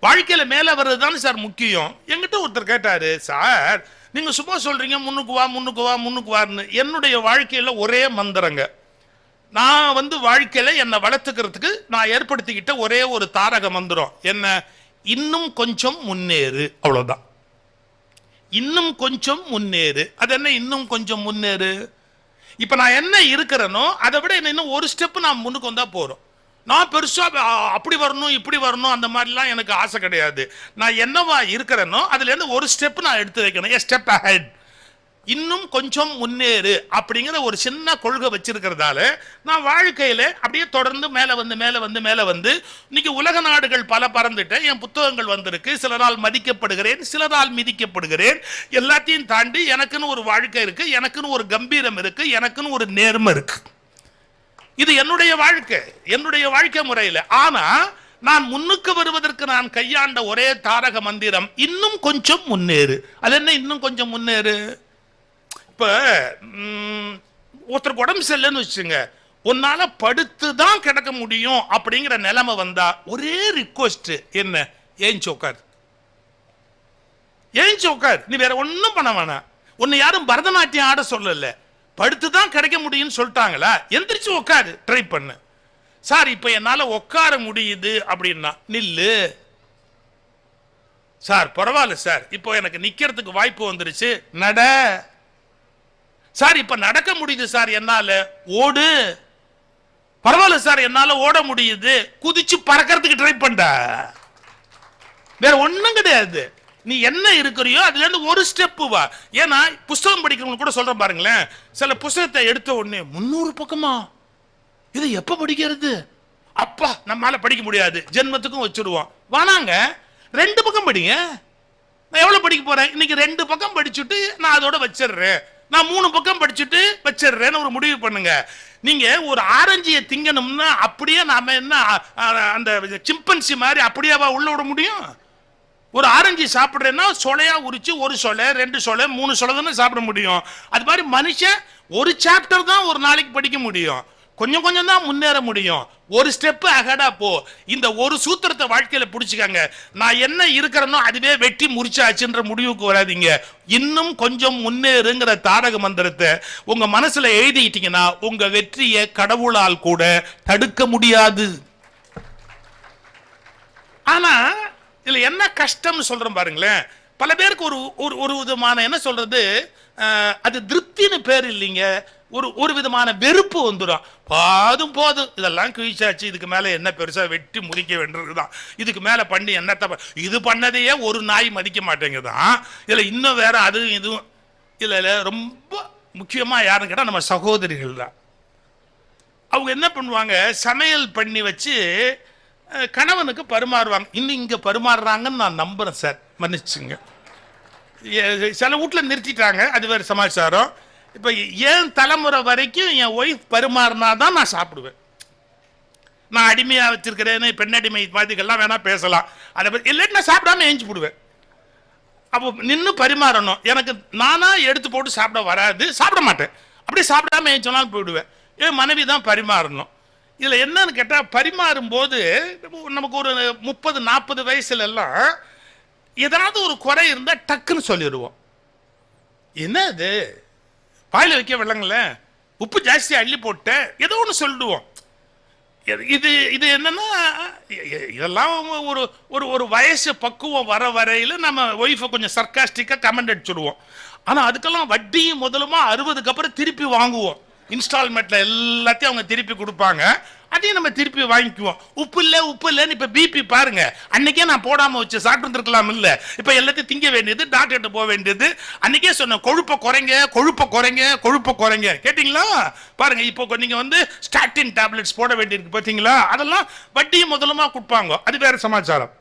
வாழ்க்கையில மேல வர்றதுதான் சார் முக்கியம். என்கிட்ட ஒருத்தர் கேட்டாரு, சார் நீங்க சும்மா சொல்றீங்க முன்னுக்கு வா முன்னுக்கு வா முன்னுக்கு வான்னு. என்னுடைய வாழ்க்கையில ஒரே மந்திரங்க. நான் வந்து வாழ்க்கையில என்னை வளர்த்துக்கிறதுக்கு நான் ஏற்படுத்திக்கிட்ட ஒரே ஒரு தாரக மந்திரம் என்ன? இன்னும் கொஞ்சம் முன்னேறு. அவ்வளவுதான். இன்னும் கொஞ்சம் முன்னேறு. அது என்ன இன்னும் கொஞ்சம் முன்னேறு? இப்ப நான் என்ன இருக்கிறேனோ அதை விட இன்னும் ஒரு ஸ்டெப் நான் முன்னுக்கு வந்தா போறோம். நான் பெருசா அப்படி வரணும் இப்படி வரணும் அந்த மாதிரிலாம் எனக்கு ஆசை கிடையாது. நான் என்னவா இருக்கிறேனோ அதுல இருந்து ஒரு ஸ்டெப் நான் எடுத்து வைக்கணும். Step ahead. இன்னும் கொஞ்சம் முன்னேறு அப்படிங்கிற ஒரு சின்ன கொள்கை வச்சிருக்கிறதால நான் வாழ்க்கையில அப்படியே தொடர்ந்து மேல வந்து மேல வந்து மேல வந்து இன்னைக்கு உலக நாடுகள் பல பறந்துட்டேன். என் புத்தகங்கள் வந்திருக்கு. சிலரால் மதிக்கப்படுகிறேன், சிலரால் மிதிக்கப்படுகிறேன். எல்லாத்தையும் தாண்டி எனக்குன்னு ஒரு வாழ்க்கை இருக்கு, எனக்குன்னு ஒரு கம்பீரம் இருக்கு, எனக்குன்னு ஒரு நேர்மை இருக்கு. இது என்னுடைய வாழ்க்கை, என்னுடைய வாழ்க்கை முறையில். ஆனா நான் முன்னுக்கு வருவதற்கு நான் கையாண்ட ஒரே தாரக மந்திரம் இன்னும் கொஞ்சம் முன்னேறு. அது என்ன இன்னும் கொஞ்சம் முன்னேறு? இப்ப ஒருத்தருக்கு உடம்பு சரியில்லைன்னு வச்சுங்க, உன்னால படுத்து தான் கிடக்க முடியும் அப்படிங்கிற நிலைமை வந்தா ஒரே ரிக்வெஸ்ட் என்ன? ஏன் சோக்கார், ஏன் சோக்கார். நீ வேற ஒன்னும் பண்ண வேணாம். உன்னை யாரும் பரதநாட்டியம் ஆட சொல்லல, படுத்துதான் கிடைக்க முடியும்னு சொல்லிட்டாங்களா? எந்திரிச்சு உட்காரு, ட்ரை பண்ணு. சார் இப்ப என்னால உட்கார முடியுது அப்படின்னா நில்லு. சார் பரவாயில்ல சார், இப்போ எனக்கு நிக்கிறதுக்கு வாய்ப்பு வந்துருச்சு, நட. சார் இப்ப நடக்க முடியுது சார் என்னால, ஓடு. பரவாயில்ல சார் என்னால ஓட முடியுது, குதிச்சு பறக்கிறதுக்கு ட்ரை பண்ண. வேற ஒண்ணும் கிடையாது. நீ என்ன இருக்கிறியோ அதுல இருந்து ஒரு ஸ்டெப் வா. ஏன்னா புஸ்தகம் படிக்கிறவங்க கூட சொல்ற பாருங்களேன், சில புஸ்தகத்தை எடுத்த உடனே 300 பக்கமா, இது எப்ப படிக்கிறது? அப்பா நம்மால படிக்க முடியாது, ஜென்மத்துக்கும் வச்சிருவோம். வானாங்க 2 பக்கம் படிங்க. நான் எவ்வளவு படிக்க போறேன்? இன்னைக்கு 2 பக்கம் படிச்சுட்டு நான் அதோட வச்சிடுறேன், நான் 3 பக்கம் படிச்சுட்டு வச்சிடுறேன்னு ஒரு முடிவு பண்ணுங்க. நீங்க ஒரு ஆரஞ்சியை திங்கணும்னா அப்படியே நாம என்ன அந்த சிம்பன்சி மாதிரி அப்படியேவா உள்ள விட முடியும்? ஒரு ஆரஞ்சு சாப்பிடுறேன்னா சொலையா உரிச்சு ஒரு சொலை 2 சொலை 3 சொலை தானே சாப்பிட முடியும். அது மாதிரி மனுஷன் ஒரு சாப்டர் தான் ஒரு நாளைக்கு படிக்க முடியும், கொஞ்சம் கொஞ்சம் தான் முன்னேற முடியும். ஒரு ஸ்டெப் அகடா போ. இந்த ஒரு சூத்திரத்தை வாழ்க்கையில பிடிச்சுக்காங்க. நான் என்ன இருக்கிறேனோ அதுவே வெட்டி முறிச்சாச்சுன்ற முடிவுக்கு வராதிங்க. இன்னும் கொஞ்சம் முன்னேறுங்கிற தாரக மந்திரத்தை உங்க மனசுல எழுதிட்டீங்கன்னா உங்க வெற்றியை கடவுளால் கூட தடுக்க முடியாது. ஆனா இதுல என்ன கஷ்டம் சொல்றேன் பாருங்களேன். பல பேருக்கு ஒரு விதமான என்ன சொல்றது, அது திருப்தின்னு பேர் இல்லைங்க, ஒரு விதமான வெறுப்பு வந்துடும். போதும் போதும் இதெல்லாம் கிழிச்சாச்சு, இதுக்கு மேல என்ன பெருசா வெட்டி முடிக்க வேண்டியதுதான், இதுக்கு மேல பண்ணி என்ன தப்ப, இது பண்ணதையே ஒரு நாய் மதிக்க மாட்டேங்குதான், இதுல இன்னும் வேற அது இதுவும். இதுல ரொம்ப முக்கியமா யாருன்னு கேட்டா நம்ம சகோதரிகள் தான். அவங்க என்ன பண்ணுவாங்க, சமையல் பண்ணி வச்சு கணவனுக்கு பரிமாறுவாங்க. இன்னும் இங்க பரிமாறுறாங்கன்னு நான் நம்புறேன் சார், மன்னிச்சுங்க. சில வீட்டில் நிறுத்திட்டாங்க, அது வேறு சமாச்சாரம். இப்போ ஏன் தலைமுறை வரைக்கும் என் ஒய்ஃப் பரிமாறினா தான் நான் சாப்பிடுவேன். நான் அடிமையாக வச்சிருக்கிறேன்னு பெண்ணடிமை மாதிரிகள்லாம் வேணா பேசலாம், அதை பற்றி இல்லைன்னு நான் சாப்பிடாம ஏஞ்சி போடுவேன். அப்போ நின்று பரிமாறணும். எனக்கு நானா எடுத்து போட்டு சாப்பிட வராது, சாப்பிட மாட்டேன். அப்படியே சாப்பிடாம ஏஞ்சோனாலும் போயிடுவேன். என் மனைவி தான் பரிமாறணும். இதில் என்னன்னு கேட்டால், பரிமாறும் போது நமக்கு ஒரு 30-40 வயசுல எல்லாம் ஏதாவது ஒரு குறை இருந்தால் டக்குன்னு சொல்லிடுவோம். என்ன அது வாயில வைக்க விளங்கல, உப்பு ஜாஸ்தி அள்ளி போட்ட, ஏதோ ஒன்று சொல்லிடுவோம். இது இது என்னன்னா, இதெல்லாம் ஒரு ஒரு ஒரு வயசு பக்குவம் வர வரையில நம்ம ஒய்ஃபை கொஞ்சம் சர்க்காஸ்டிக்கா கமெண்ட் அடிச்சுடுவோம். ஆனா அதுக்கெல்லாம் வட்டியும் முதலுமா 60க்கு அப்புறம் திருப்பி வாங்குவோம். இன்ஸ்டால்மெண்ட்ல எல்லாத்தையும் அவங்க திருப்பி கொடுப்பாங்க, அதையும் நம்ம திருப்பி வாங்கிக்குவோம். உப்பு இல்லைன்னு இப்ப பிபி பாருங்க. அன்னைக்கே நான் போடாம வச்சு சாப்பிட்டு இருந்திருக்கலாம் இல்ல, இப்ப எல்லாத்தையும் திங்க வேண்டியது, டாக்டர்கிட்ட போக வேண்டியது. அன்னைக்கே சொன்ன கொழுப்ப குறைங்க கேட்டீங்களா? பாருங்க இப்போ நீங்க வந்து ஸ்டாட்டின் டேப்லெட்ஸ் போட வேண்டியிருக்கு பாத்தீங்களா? அதெல்லாம் வட்டியும் முதலுமா கொடுப்பாங்க, அது வேற சமாச்சாரம்.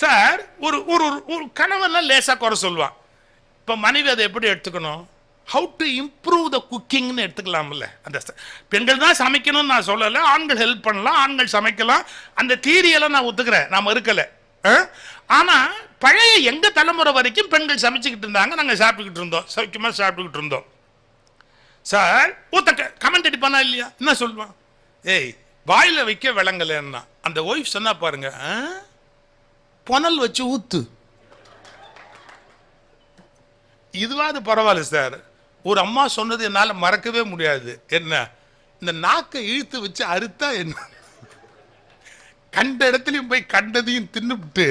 சார் ஒரு ஒரு கணவன் லேசா குறை சொல்லுவான். இப்ப மனைவி அதை எப்படி எடுத்துக்கணும்? ஹவு டு இம்ப்ரூவ் த குக்கிங்னு எடுத்துக்கலாம்ல. அந்த பெண்கள் தான் சமைக்கணும்னு நான் சொல்லலை, ஆண்கள் ஹெல்ப் பண்ணலாம், ஆண்கள் சமைக்கலாம். அந்த தீரியெல்லாம் நான் ஒத்துக்கிறேன், நான் மறுக்கலை. ஆனால் பழைய எங்கள் தலைமுறை வரைக்கும் பெண்கள் சமைச்சுக்கிட்டு இருந்தாங்க, நாங்கள் சாப்பிட்டுக்கிட்டு இருந்தோம், சௌக்கியமாக சாப்பிட்டுக்கிட்டு இருந்தோம். சார் ஒருத்த கமெண்ட் அடிப்பானா இல்லையா? என்ன சொல்லுவான்? ஏய் வாயில் வைக்க விளங்கலைன்னா அந்த ஒய்ஃப் சொன்னா பாருங்க, புனல் வச்சு ஊத்து. இதுவாது பரவாயில்ல சார். ஒரு அம்மா சொன்னது என்னால் மறக்கவே முடியாது. என்ன, இந்த நாக்கை இழுத்து வச்சு அறுத்தா என்ன? கண்ட இடத்துலையும் போய் கண்டதையும் தின்னுபிட்டு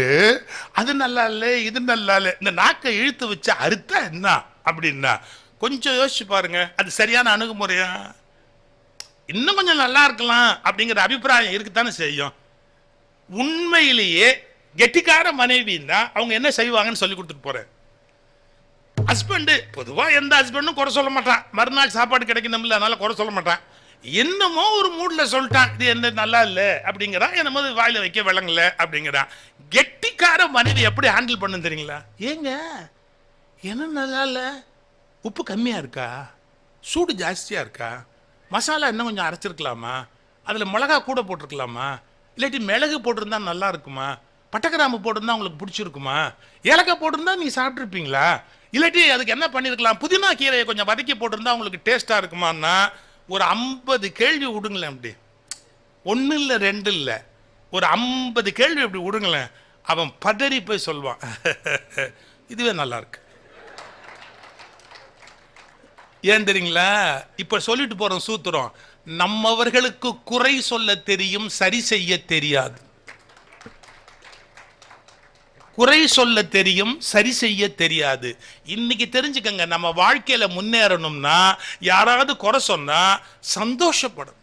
அது நல்லா இல்லை இது நல்லா இல்லை, இந்த நாக்கை இழுத்து வச்சு அறுத்தா என்ன அப்படின்னா கொஞ்சம் யோசிச்சு பாருங்க, அது சரியான அணுகுமுறையா? இன்னும் கொஞ்சம் நல்லா இருக்கலாம் அப்படிங்கிற அபிப்பிராயம் இருக்குத்தானே செய்யும். உண்மையிலேயே கெட்டிக்கார மனைவின்னா அவங்க என்ன செய்வாங்கன்னு சொல்லி கொடுத்துட்டு போறேன். ஹஸ்பண்டு பொதுவாக எந்த ஹஸ்பண்டும் குறை சொல்ல மாட்டான், மறுநாள் சாப்பாடு கிடைக்கணும்ல, அதனால குறை சொல்ல மாட்டான். என்னமோ ஒரு மூட்ல சொல்லிட்டான், இது என்ன நல்லா இல்லை அப்படிங்கிறான், என்னமோ வாயில வைக்க விளங்கல அப்படிங்கிறான். கெட்டிக்கார மனைவி எப்படி ஹேண்டில் பண்ணு தெரியுங்களா? ஏங்க என்ன நல்லா இல்லை, உப்பு கம்மியா இருக்கா, சூடு ஜாஸ்தியா இருக்கா, மசாலா இன்னும் கொஞ்சம் அரைச்சிருக்கலாமா, அதில் மிளகா கூட போட்டிருக்கலாமா, இல்லாட்டி மிளகு போட்டிருந்தா நல்லா இருக்குமா, பட்டைக்கிராம்பு போட்டிருந்தா உங்களுக்கு பிடிச்சிருக்குமா, ஏலக்காய் போட்டிருந்தா நீங்க சாப்பிட்ருப்பீங்களா, இல்லாட்டி அதுக்கு என்ன பண்ணிருக்கலாம், புதினா கீரையை கொஞ்சம் வதக்கி போட்டிருந்தா உங்களுக்கு டேஸ்டா இருக்குமான்னா ஒரு 50 கேள்வி விடுங்களேன். அப்படி ஒன்னு இல்லை ரெண்டு இல்லை, ஒரு 50 கேள்வி அப்படி விடுங்களேன். அவன் பதறி போய் சொல்வான், இதுவே நல்லா இருக்கு. ஏன் தெரியுங்களா? இப்ப சொல்லிட்டு போறோம் சூத்திரம், நம்மவர்களுக்கு குறை சொல்ல தெரியும், சரி செய்ய தெரியாது. குறை சொல்ல தெரியும், சரி செய்ய தெரியாது. இன்னைக்கு தெரிஞ்சுக்கங்க, நம்ம வாழ்க்கையில முன்னேறணும்னா யாராவது குறை சொன்னா சந்தோஷப்படும்.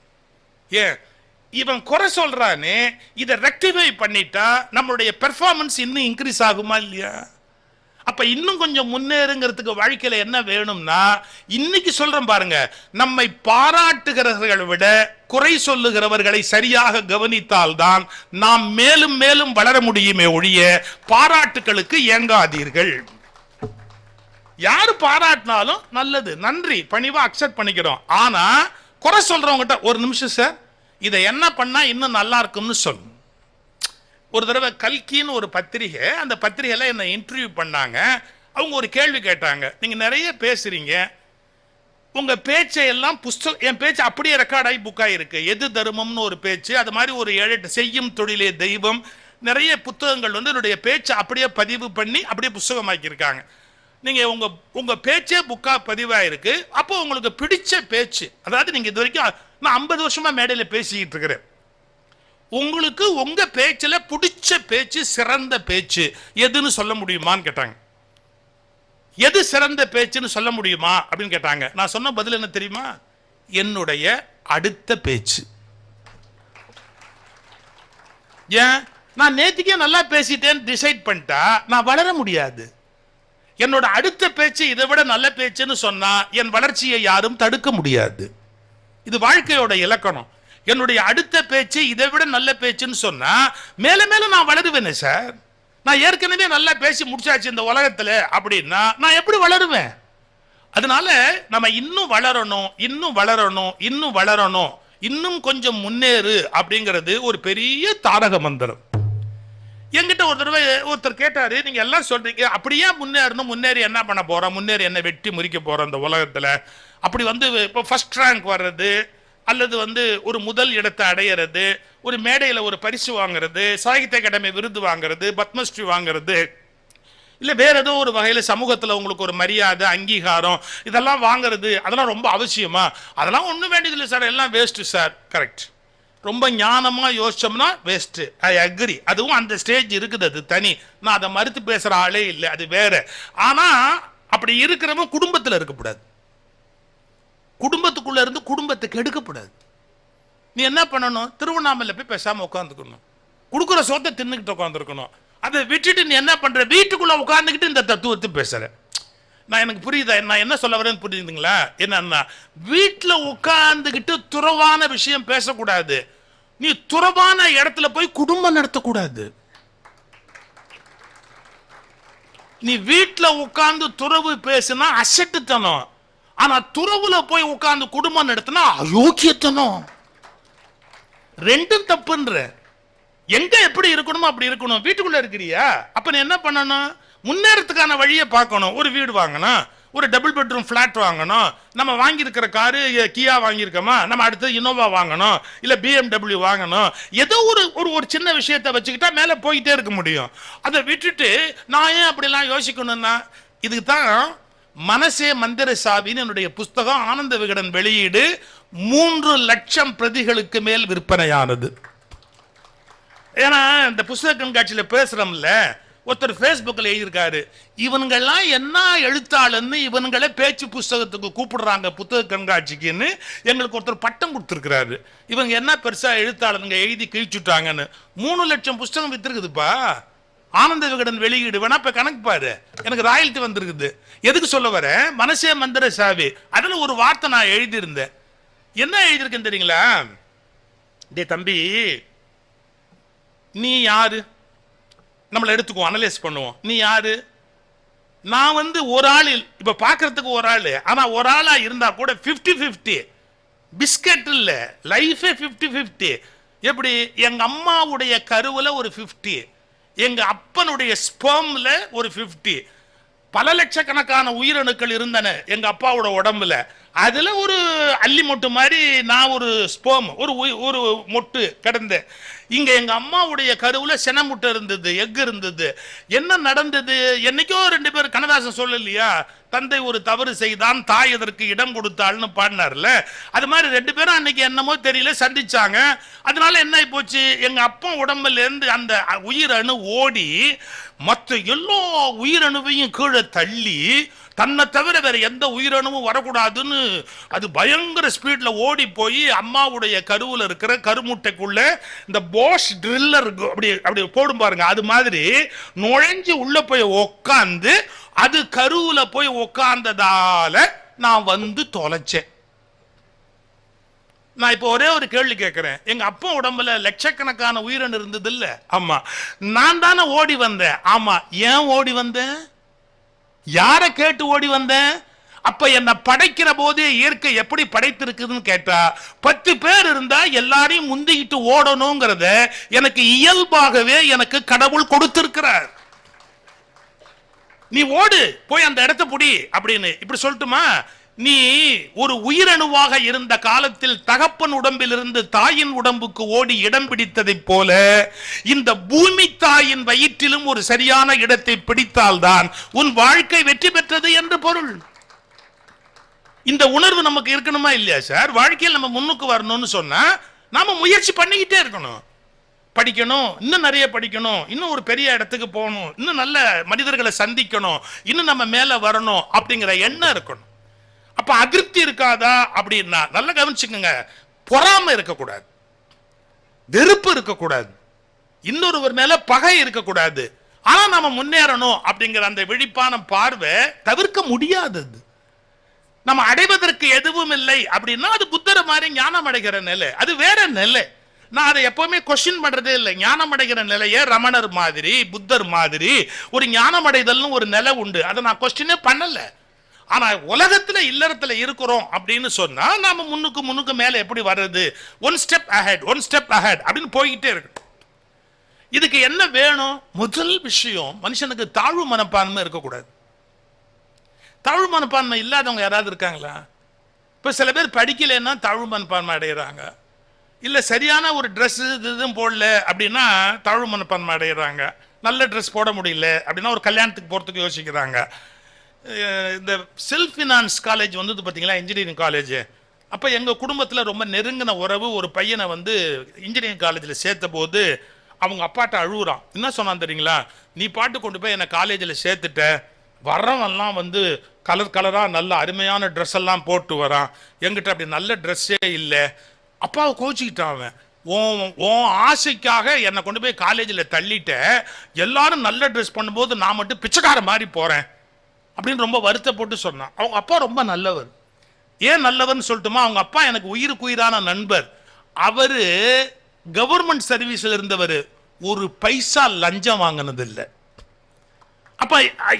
ஏன் இவன் குறை சொல்றானே, இதை ரெக்டிஃபை பண்ணிட்டா நம்மளுடைய பெர்ஃபார்மன்ஸ் இன்னும் இன்க்ரீஸ் ஆகுமா இல்லையா? அப்ப இன்னும் கொஞ்சம் முன்னேறுங்கிறதுக்கு வாழ்க்கையில என்ன வேணும்னா, இன்னைக்கு சொல்றேன் பாருங்க, நம்மை பாராட்டுகிறவர்களை விட குறை சொல்லுகிறவர்களை சரியாக கவனித்தால் தான் நாம் மேலும் மேலும் வளர முடியுமே ஒழிய பாராட்டுகளுக்கு ஏங்காதீர்கள். யாரு பாராட்டினாலும் நல்லது, நன்றி, பணிவா அக்செப்ட் பண்ணிக்கிறோம். ஆனா குறை சொல்றவங்ககிட்ட ஒரு நிமிஷம் சார், இதை என்ன பண்ணா இன்னும் நல்லா இருக்கும்னு சொல்லும். ஒரு தடவை கல்கின்னு ஒரு பத்திரிகை, அந்த பத்திரிகையில் என்னை இன்டர்வியூ பண்ணாங்க. அவங்க ஒரு கேள்வி கேட்டாங்க, நீங்கள் நிறைய பேசுறீங்க, உங்கள் பேச்சை எல்லாம் புஸ்தகம், என் பேச்சு அப்படியே ரெக்கார்டாகி புக்காக இருக்கு, எது தர்மம்னு ஒரு பேச்சு, அது மாதிரி ஒரு 7 செய்யும் தொழிலே தெய்வம், நிறைய புத்தகங்கள் வந்து என்னுடைய பேச்சை அப்படியே பதிவு பண்ணி அப்படியே புஸ்தகமாக்கியிருக்காங்க. நீங்கள் உங்கள் பேச்சே புக்காக பதிவாக இருக்கு. அப்போ உங்களுக்கு பிடிச்ச பேச்சு, அதாவது நீங்கள் இது வரைக்கும் நான் 50 வருஷமா மேடையில் பேசிக்கிட்டு இருக்கிறேன், உங்களுக்கு உங்க பேச்சுல பிடிச்ச பேச்சு, சிறந்த பேச்சு எதுன்னு சொல்ல முடியுமான்னு கேட்டாங்க. எது சிறந்த பேச்சுன்னு சொல்ல முடியுமா அப்படின்னு கேட்டாங்க. நான் சொன்ன பதில் என்ன தெரியுமா? என்னுடைய அடுத்த பேச்சு. ஏன், நான் நேத்திக்கே நல்லா பேசிட்டேன்னு டிசைட் பண்ணிட்டா நான் வளர முடியாது. என்னோட அடுத்த பேச்சு இதை விட நல்ல பேச்சுன்னு சொன்னா என் வளர்ச்சியை யாரும் தடுக்க முடியாது. இது வாழ்க்கையோட இலக்கணம். என்னுடைய அடுத்த பேச்சு இதை விட நல்ல பேச்சுன்னு சொன்னா மேல மேல நான் வளருவேனே சார். நான் ஏற்கனவே நல்லா பேசி முடிச்சாச்சு இந்த உலகத்துல அப்படின்னா நான் எப்படி வளருவேன்? அதனால நம்ம இன்னும் வளரணும், இன்னும் வளரணும், இன்னும் வளரணும், இன்னும் கொஞ்சம் முன்னேறு அப்படிங்கிறது ஒரு பெரிய தாரக மந்திரம். என்கிட்ட ஒரு தடவை ஒருத்தர் கேட்டாரு, நீங்க எல்லாம் சொல்றீங்க, அப்படியே முன்னேறணும், முன்னேறி என்ன பண்ண போறோம், முன்னேறி என்ன வெட்டி முறிக்க போறோம் இந்த உலகத்துல, அப்படி வந்து இப்போ ஃபர்ஸ்ட் ரேங்க் வர்றது, அல்லது வந்து ஒரு முதல் இடத்தை அடையிறது, ஒரு மேடையில் ஒரு பரிசு வாங்குறது, சாகித்ய அகாடமி விருது வாங்குறது, பத்மஸ்ரீ வாங்குறது, இல்ல வேற ஏதோ ஒரு வகையில சமூகத்துல உங்களுக்கு ஒரு மரியாதை அங்கீகாரம் இதெல்லாம் வாங்குறது அதெல்லாம் ரொம்ப அவசியமா? அதெல்லாம் ஒண்ணும் வேண்டியதில்லை சார், எல்லாம் வேஸ்ட் சார். கரெக்ட். ரொம்ப ஞானமா யோசிச்சோம்னா வேஸ்ட். I agree. அதுவும் அந்த ஸ்டேஜ் இருக்குது, அது தனி. நான் அதை மறுத்து பேசுற ஆளே இல்லை, அது வேற. ஆனா அப்படி இருக்கிறவங்க குடும்பத்தில் இருக்கக்கூடாது. குடும்பத்துக்குள்ள இருந்து குடும்பத்துக்கு எடுக்கக்கூடாது. நீ என்ன பண்ணணும்? திருவண்ணாமலை போய் பேசாம உட்காந்துக்கணும், கொடுக்குற சொத்தை தின்னுக்கிட்டு உட்காந்துருக்கணும். அதை விட்டுட்டு நீ என்ன பண்ற? வீட்டுக்குள்ள உட்காந்துக்கிட்டு இந்த தத்துவத்தை பேசுற. நான் எனக்கு புரியுதா நான் என்ன சொல்ல வரேன்னு? புரியுதுங்களா? என்னன்னா வீட்டில் உட்காந்துக்கிட்டு துறவான விஷயம் பேசக்கூடாது. நீ துறவான இடத்துல போய் குடும்பம் நடத்தக்கூடாது. நீ வீட்டில் உட்கார்ந்து துறவு பேசினா அசட்டுத்தனம். ஆனா துறவுல போய் உட்கார்ந்து குடும்பம் நடத்தினா அயோக்கியத்தனம். ரெண்டும் தப்புன்ற. எங்க எப்படி இருக்கணுமோ அப்படி இருக்கணும். வீட்டுக்குள்ள இருக்கிறியா? அப்ப நீ என்ன பண்ணணும்? முன்னேறத்துக்கான வழியை பார்க்கணும். ஒரு வீடு வாங்கணும், ஒரு டபுள் பெட்ரூம் ஃபிளாட் வாங்கணும். நம்ம வாங்கியிருக்கிற காரு கியா வாங்கியிருக்கோமா, நம்ம அடுத்து இனோவா வாங்கணும், இல்ல BMW வாங்கணும். ஏதோ ஒரு சின்ன விஷயத்தை வச்சுக்கிட்டா மேல போயிட்டே இருக்க முடியும். அதை விட்டுட்டு நான் ஏன் அப்படிலாம் யோசிக்கணும்னா, இதுக்கு தான் மனசே மந்திர சாவின்னு என்னுடைய புஸ்தகம் ஆனந்த விகடன் வெளியீடு 3 லட்சம் பிரதிகளுக்கு மேல் விற்பனையானது. ஏன்னா இந்த புஸ்தக கண்காட்சியில் பேசுறோம்ல, ஒருத்தர் ஃபேஸ்புக்கில் எழுதியிருக்காரு, இவனுங்கெல்லாம் என்ன எழுத்தாளன்னு இவனுங்களே பேச்சு புஸ்தகத்துக்கு கூப்பிடுறாங்க புத்தக கண்காட்சிக்குன்னு எங்களுக்கு ஒருத்தர் பட்டம் கொடுத்துருக்கிறாரு. இவங்க என்ன பெருசா எழுத்தாளனுங்க எழுதி கிழிச்சுட்டாங்கன்னு. 3 லட்சம் புஸ்தகம் வித்துருக்குதுப்பா ஆனந்த விகடன் வெளியீடு. வேணா இப்ப கணக்கு பாரு, எனக்கு ராயல்ட்டி வந்திருக்குது. எதுக்கு சொல்ல வர? மனசே மந்திர சாவி. அதுல ஒரு வார்த்தை நான் எழுதியிருந்தேன். என்ன எழுதியிருக்கேன் தெரியுங்களா? டே தம்பி, நீ யாரு? நம்மளை எடுத்துக்குவோம், அனலைஸ் பண்ணுவோம். நீ யாரு? நான் ஒரு ஆள், இப்ப பாக்குறதுக்கு ஒரு ஆள், ஆனா ஒரு ஆளா இருந்தா கூட 50-50. பிஸ்கட் இல்ல, லைஃபே 50-50. எப்படி? எங்க அம்மாவுடைய கருவுல ஒரு 50, எங்க அப்பனுடைய ஸ்பெர்ம்ல ஒரு 50. பல லட்சக்கணக்கான உயிரணுக்கள் இருந்தன எங்க அப்பாவோட உடம்புல. அதுல ஒரு அள்ளி மொட்டு மாதிரி நான் ஒரு ஸ்பெர்ம், ஒரு மொட்டு கிடந்தேன். இங்க எங்க அம்மாவுடைய கருவுல செனமுட்டை இருந்தது, எக் இருந்தது. என்ன நடந்தது? என்னைக்கோ 2 பேர், கண்ணதாசன் சொல்லலையா, தந்தை ஒரு தவறு செய்தான், தாய் அதற்கு இடம் கொடுத்தாள்னு பாடினார்ல. அது மாதிரி 2 பேரும் அன்னைக்கு என்னமோ தெரியல சந்திச்சாங்க. அதனால என்ன ஆகி போச்சு, எங்க அப்பா உடம்புல இருந்து அந்த உயிரணு ஓடி மற்ற எல்லா உயிரணுவையும் கீழே தள்ளி தன்னை தவிர வேற எந்த உயிரணுவும் வரக்கூடாதுன்னு அது பயங்கர ஸ்பீட்ல ஓடி போய் அம்மாவுடைய கருவுல இருக்கிற கருமுட்டைக்குள்ள இந்த போஷ் ட்ரில்லர் அப்படி அப்படி போடும் பாருங்க, அது மாதிரி நுழைஞ்சு உள்ள போய் உக்காந்து அது கருவுல போய் உக்காந்ததால நான் தொலைச்சேன். நான் இப்போ ஒரே ஒரு கேள்வி கேட்கிறேன். எங்க அப்பா உடம்புல லட்சக்கணக்கான உயிரணு இருந்தது இல்ல? ஆமா. நான் தானே ஓடி வந்தேன். ஆமா. ஏன் ஓடி வந்தேன்? யார கேட்டு ஓடி வந்தேன்? அப்ப என்ன படைக்கிற போதே இயற்கை எப்படி படைத்திருக்குதுன்னு கேட்டா, 10 பேர் இருந்தா எல்லாரையும் முந்திக்கிட்டு ஓடணுங்கிறத எனக்கு இயல்பாகவே எனக்கு கடவுள் கொடுத்திருக்கிறார். நீ ஓடு, போய் அந்த இடத்தை புடி அப்படின்னு இப்படி சொல்லட்டுமா? நீ ஒரு உயிரணுவாக இருந்த காலத்தில் தகப்பன் உடம்பில் இருந்து தாயின் உடம்புக்கு ஓடி இடம் பிடித்ததை போல இந்த பூமி தாயின் வயிற்றிலும் ஒரு சரியான இடத்தை பிடித்தால்தான் உன் வாழ்க்கை வெற்றி பெற்றது என்று பொருள். இந்த உணர்வு நமக்கு இருக்கணுமா இல்லையா சார்? வாழ்க்கையில் நம்ம முன்னுக்கு வரணும்னு சொன்னா நாம முயற்சி பண்ணிக்கிட்டே இருக்கணும். படிக்கணும், இன்னும் நிறைய படிக்கணும், இன்னும் ஒரு பெரிய இடத்துக்கு போகணும், இன்னும் நல்ல மனிதர்களை சந்திக்கணும், இன்னும் நம்ம மேல வரணும் அப்படிங்கிற எண்ணம் இருக்கணும். அப்ப அதிருப்தி இருக்காதா அப்படின்னா நல்லா கவனிச்சுக்கோங்க. பொறாமை இருக்கக்கூடாது, வெறுப்பு இருக்கக்கூடாது, இன்னொருவர் மேல பகை இருக்கக்கூடாது. ஆனா நம்ம முன்னேறணும் அப்படிங்கிற அந்த விழிப்பான பார்வை தவிர்க்க முடியாதது. நம்ம அடைவதற்கு எதுவும் இல்லை அப்படின்னா அது புத்தர் மாதிரி ஞானம் அடைகிற நிலை, அது வேற நிலை. நான் அதை எப்பவுமே கொஸ்டின் பண்றதே இல்லை. ஞானம் அடைகிற நிலைய ரமணர் மாதிரி புத்தர் மாதிரி ஒரு ஞானம் அடைதல்னு ஒரு நிலை உண்டு, அதை நான் கொஸ்டினே பண்ணல. ஆனா உலகத்துல இல்லறத்துல இருக்கிறோம் அப்படின்னு சொன்னா நாம முன்னுக்கு மேல எப்படி வர்றது? ஒன் ஸ்டெப் அஹெட் அப்படின்னு போய்கிட்டே இருக்கு. இதுக்கு என்ன வேணும்? முதல் விஷயம், மனுஷனுக்கு தாழ்வு மனப்பான்மை இருக்கக்கூடாது. தாழ்வு மனப்பான்மை இல்லாதவங்க யாராவது இருக்காங்களா? இப்ப சில பேர் படிக்கலைன்னா தாழ்வு மனப்பான்மை அடைகிறாங்க, இல்ல சரியான ஒரு ட்ரெஸ் இதுவும் போடல அப்படின்னா தாழ்வு மனப்பான்மை அடைகிறாங்க. நல்ல ட்ரெஸ் போட முடியல அப்படின்னா ஒரு கல்யாணத்துக்கு போகிறதுக்கு யோசிக்கிறாங்க. இந்த செல்ஃப் ஃபினான்ஸ் காலேஜ் வந்தது பார்த்தீங்களா, இன்ஜினியரிங் காலேஜ். அப்போ எங்கள் குடும்பத்தில் ரொம்ப நெருங்கின உறவு ஒரு பையனை வந்து இன்ஜினியரிங் காலேஜில் சேர்த்த போது அவங்க அப்பாட்ட அழுகுறான். என்ன சொன்னான் தெரியுங்களா, நீ பாட்டு கொண்டு போய் என்னை காலேஜில் சேர்த்துட்ட, வர்றவன்லாம் வந்து கலர் கலராக நல்ல அருமையான ட்ரெஸ் எல்லாம் போட்டு வரான், என்கிட்ட அப்படி நல்ல ட்ரெஸ்ஸே இல்லை. அப்பாவை கோச்சிக்கிட்டான் அவன். உன் ஆசைக்காக என்னை கொண்டு போய் காலேஜில் தள்ளிட்ட, எல்லாரும் நல்ல ட்ரெஸ் பண்ணும்போது நான் மட்டும் பிச்சைக்கார மாதிரி போகிறேன் அப்படின்னு ரொம்ப வருத்தப்பட்டு சொன்னான். அவங்க அப்பா ரொம்ப நல்லவர். ஏன் நல்லவர்னு சொல்லட்டுமா, அவங்க அப்பா எனக்கு உயிருக்கு உயிரான நண்பர். அவரு கவர்மெண்ட் சர்வீஸில் இருந்தவர், ஒரு பைசா லஞ்சம் வாங்கினது இல்லை. அப்ப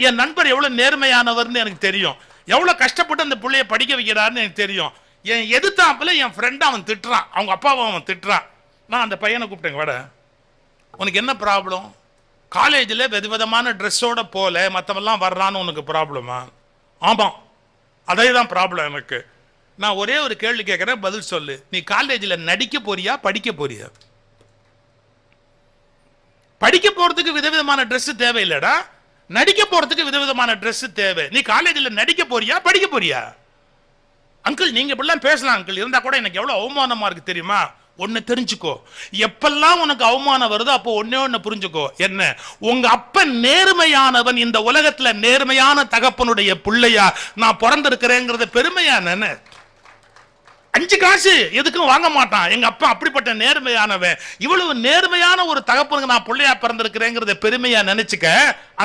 என் நண்பர் எவ்வளவு நேர்மையானவர்னு எனக்கு தெரியும், எவ்வளவு கஷ்டப்பட்டு அந்த பிள்ளைய படிக்க வைக்கிறாருன்னு எனக்கு தெரியும். என் எதிர்த்தாப்புல என் ஃப்ரெண்ட் அவன் திட்டுறான், அவங்க அப்பாவை அவன் திட்டுறான். நான் அந்த பையனை கூப்பிட்டேங்க, வாட உனக்கு என்ன ப்ராப்ளம், காலேஜில் விதவிதமான ட்ரெஸ்ஸோட போல மற்றவெல்லாம் வர்றான்னு உனக்கு ப்ராப்ளமா? ஆமாம், அதே தான் ப்ராப்ளம் எனக்கு. நான் ஒரே ஒரு கேள்வி கேட்குறேன், பதில் சொல்லு. நீ காலேஜில் நடிக்க போறியா படிக்க போறியா? படிக்க போறதுக்கு விதவிதமான ட்ரெஸ் தேவையில்லடா, நடிக்க போறதுக்கு விதவிதமான ட்ரெஸ் தேவை. நீ காலேஜில் நடிக்க போறியா படிக்க போறியா? அங்கிள் நீங்க இப்படிலாம் பேசலாம் அங்கிள், இருந்தா கூட எனக்கு எவ்வளவு அவமானமா இருக்கு தெரியுமா? ஒன்னு தெரிஞ்சுக்கோ, எப்பெல்லாம் உனக்கு அவமானம் வருதோ அப்போ ஒன்னே ஒன்னு புரிஞ்சுக்கோ, என்ன உங்க அப்பன் நேர்மையானவன், இந்த உலகத்துல நேர்மையான தகப்பனுடைய பிள்ளையா நான் பிறந்திருக்கிறேங்கிறத பெருமையா நினை. 5 காசு எதுக்கும் வாங்க மாட்டான், எங்க அப்பா அப்படிப்பட்ட நேர்மையானவன், இவ்வளவு நேர்மையான ஒரு தகப்பனுக்கு நான் பிள்ளையா பிறந்திருக்கிறேங்கிறத பெருமையா நினைச்சுக்க.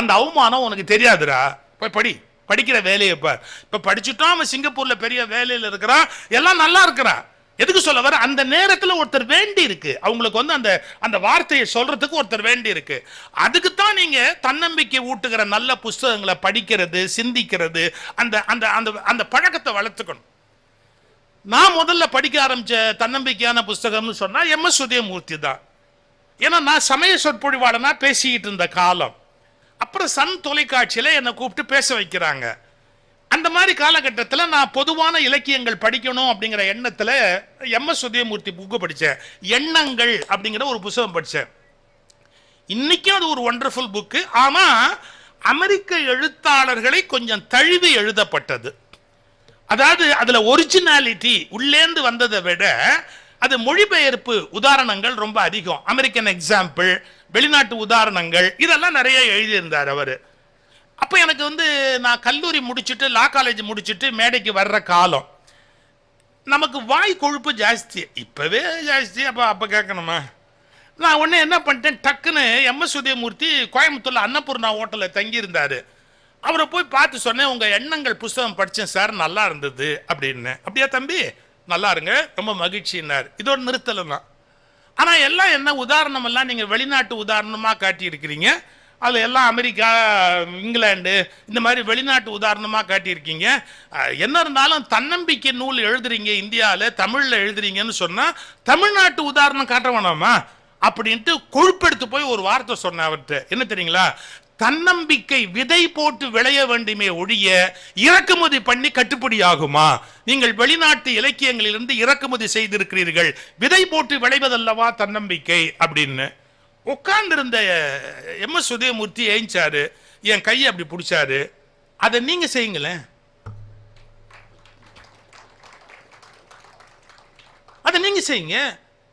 அந்த அவமானம் உனக்கு தெரியாதுடா, போய் படி, படிக்கிற வேலையை பார். இப்ப படிச்சுட்டோம், அவன் சிங்கப்பூர்ல பெரிய வேலையில இருக்கிறான், எல்லாம் நல்லா இருக்கிறான். எதுக்கு சொல்ல வர, அந்த நேரத்தில் ஒருத்தர் வேண்டி இருக்கு, அவங்களுக்கு வந்து அந்த அந்த வார்த்தையை சொல்றதுக்கு ஒருத்தர் வேண்டி இருக்கு. அதுக்கு தான் நீங்க தன்னம்பிக்கை ஊட்டுகிற நல்ல புஸ்தகங்களை படிக்கிறது, சிந்திக்கிறது, அந்த அந்த அந்த அந்த பழக்கத்தை வளர்த்துக்கணும். நான் முதல்ல படிக்க ஆரம்பிச்ச தன்னம்பிக்கையான புஸ்தகம்னு சொன்னா எம்.எஸ். உதயமூர்த்தி தான். ஏன்னா நான் சமய சொற்பொழிவாளனா பேசிக்கிட்டு இருந்த காலம். அப்புறம் சன் தொலைக்காட்சியில் என்னை கூப்பிட்டு பேச வைக்கிறாங்க. அந்த மாதிரி காலகட்டத்தில் நான் பொதுவான இலக்கியங்கள் படிக்கணும் அப்படிங்கிற எண்ணத்தில் எம்.எஸ். உதயமூர்த்தி புக்கு படித்தேன். எண்ணங்கள் அப்படிங்கிற ஒரு புத்தகம் படித்தேன். இன்னைக்கும் அது ஒரு ஒண்டர்ஃபுல் புக்கு. ஆனால் அமெரிக்க எழுத்தாளர்களை கொஞ்சம் தழுவி எழுதப்பட்டது. அதாவது அதுல ஒரிஜினாலிட்டி உள்ளேந்து வந்ததை விட அது மொழிபெயர்ப்பு உதாரணங்கள் ரொம்ப அதிகம். அமெரிக்கன் எக்ஸாம்பிள், வெளிநாட்டு உதாரணங்கள், இதெல்லாம் நிறைய எழுதியிருந்தார் அவர். அப்போ எனக்கு வந்து நான் கல்லூரி முடிச்சுட்டு லா காலேஜ் முடிச்சுட்டு மேடைக்கு வர்ற காலம். நமக்கு வாய் கொழுப்பு ஜாஸ்தி, இப்பவே ஜாஸ்தி. அப்போ கேட்கணுமா? நான் உடனே என்ன பண்ணிட்டேன், டக்குன்னு எம்.எஸ். உதயமூர்த்தி கோயம்புத்தூர்ல அன்னபூர்ணா ஹோட்டலில் தங்கியிருந்தாரு. அவரை போய் பார்த்து சொன்னேன், உங்க எண்ணங்கள் புஸ்தகம் படித்தேன் சார், நல்லா இருந்தது அப்படின்னு. அப்படியா தம்பி, நல்லா இருங்க, ரொம்ப மகிழ்ச்சின்னார். இதோட நிறுத்தலாம். ஆனால் எல்லாம் என்ன உதாரணம் எல்லாம் நீங்கள் வெளிநாட்டு உதாரணமாக காட்டியிருக்கிறீங்க, அதில் எல்லாம் அமெரிக்கா, இங்கிலாந்து, இந்த மாதிரி வெளிநாட்டு உதாரணமாக காட்டியிருக்கீங்க. என்ன இருந்தாலும் தன்னம்பிக்கை நூல் எழுதுறீங்க, இந்தியாவில் தமிழில் எழுதுறீங்கன்னு சொன்னால் தமிழ்நாட்டு உதாரணம் காட்ட வேணாமா அப்படின்ட்டு கொழுப்பெடுத்து போய் ஒரு வார்த்தை சொன்னேன் அவர்கிட்ட. என்ன தெரியுங்களா, தன்னம்பிக்கை விதை போட்டு விளைய வேண்டுமே ஒழிய இறக்குமதி பண்ணி கட்டுப்படி ஆகுமா? நீங்கள் வெளிநாட்டு இலக்கியங்களிலிருந்து இறக்குமதி செய்திருக்கிறீர்கள், விதை போட்டு விளைவதல்லவா தன்னம்பிக்கை அப்படின்னு. உட்கார்ந்து இருந்த எம்.எஸ். உதயமூர்த்தி ஏஞ்சாரு, என் கையை அப்படி பிடிச்சாரு. அதை நீங்க செய்யுங்களேன், அதை நீங்க செய்யுங்க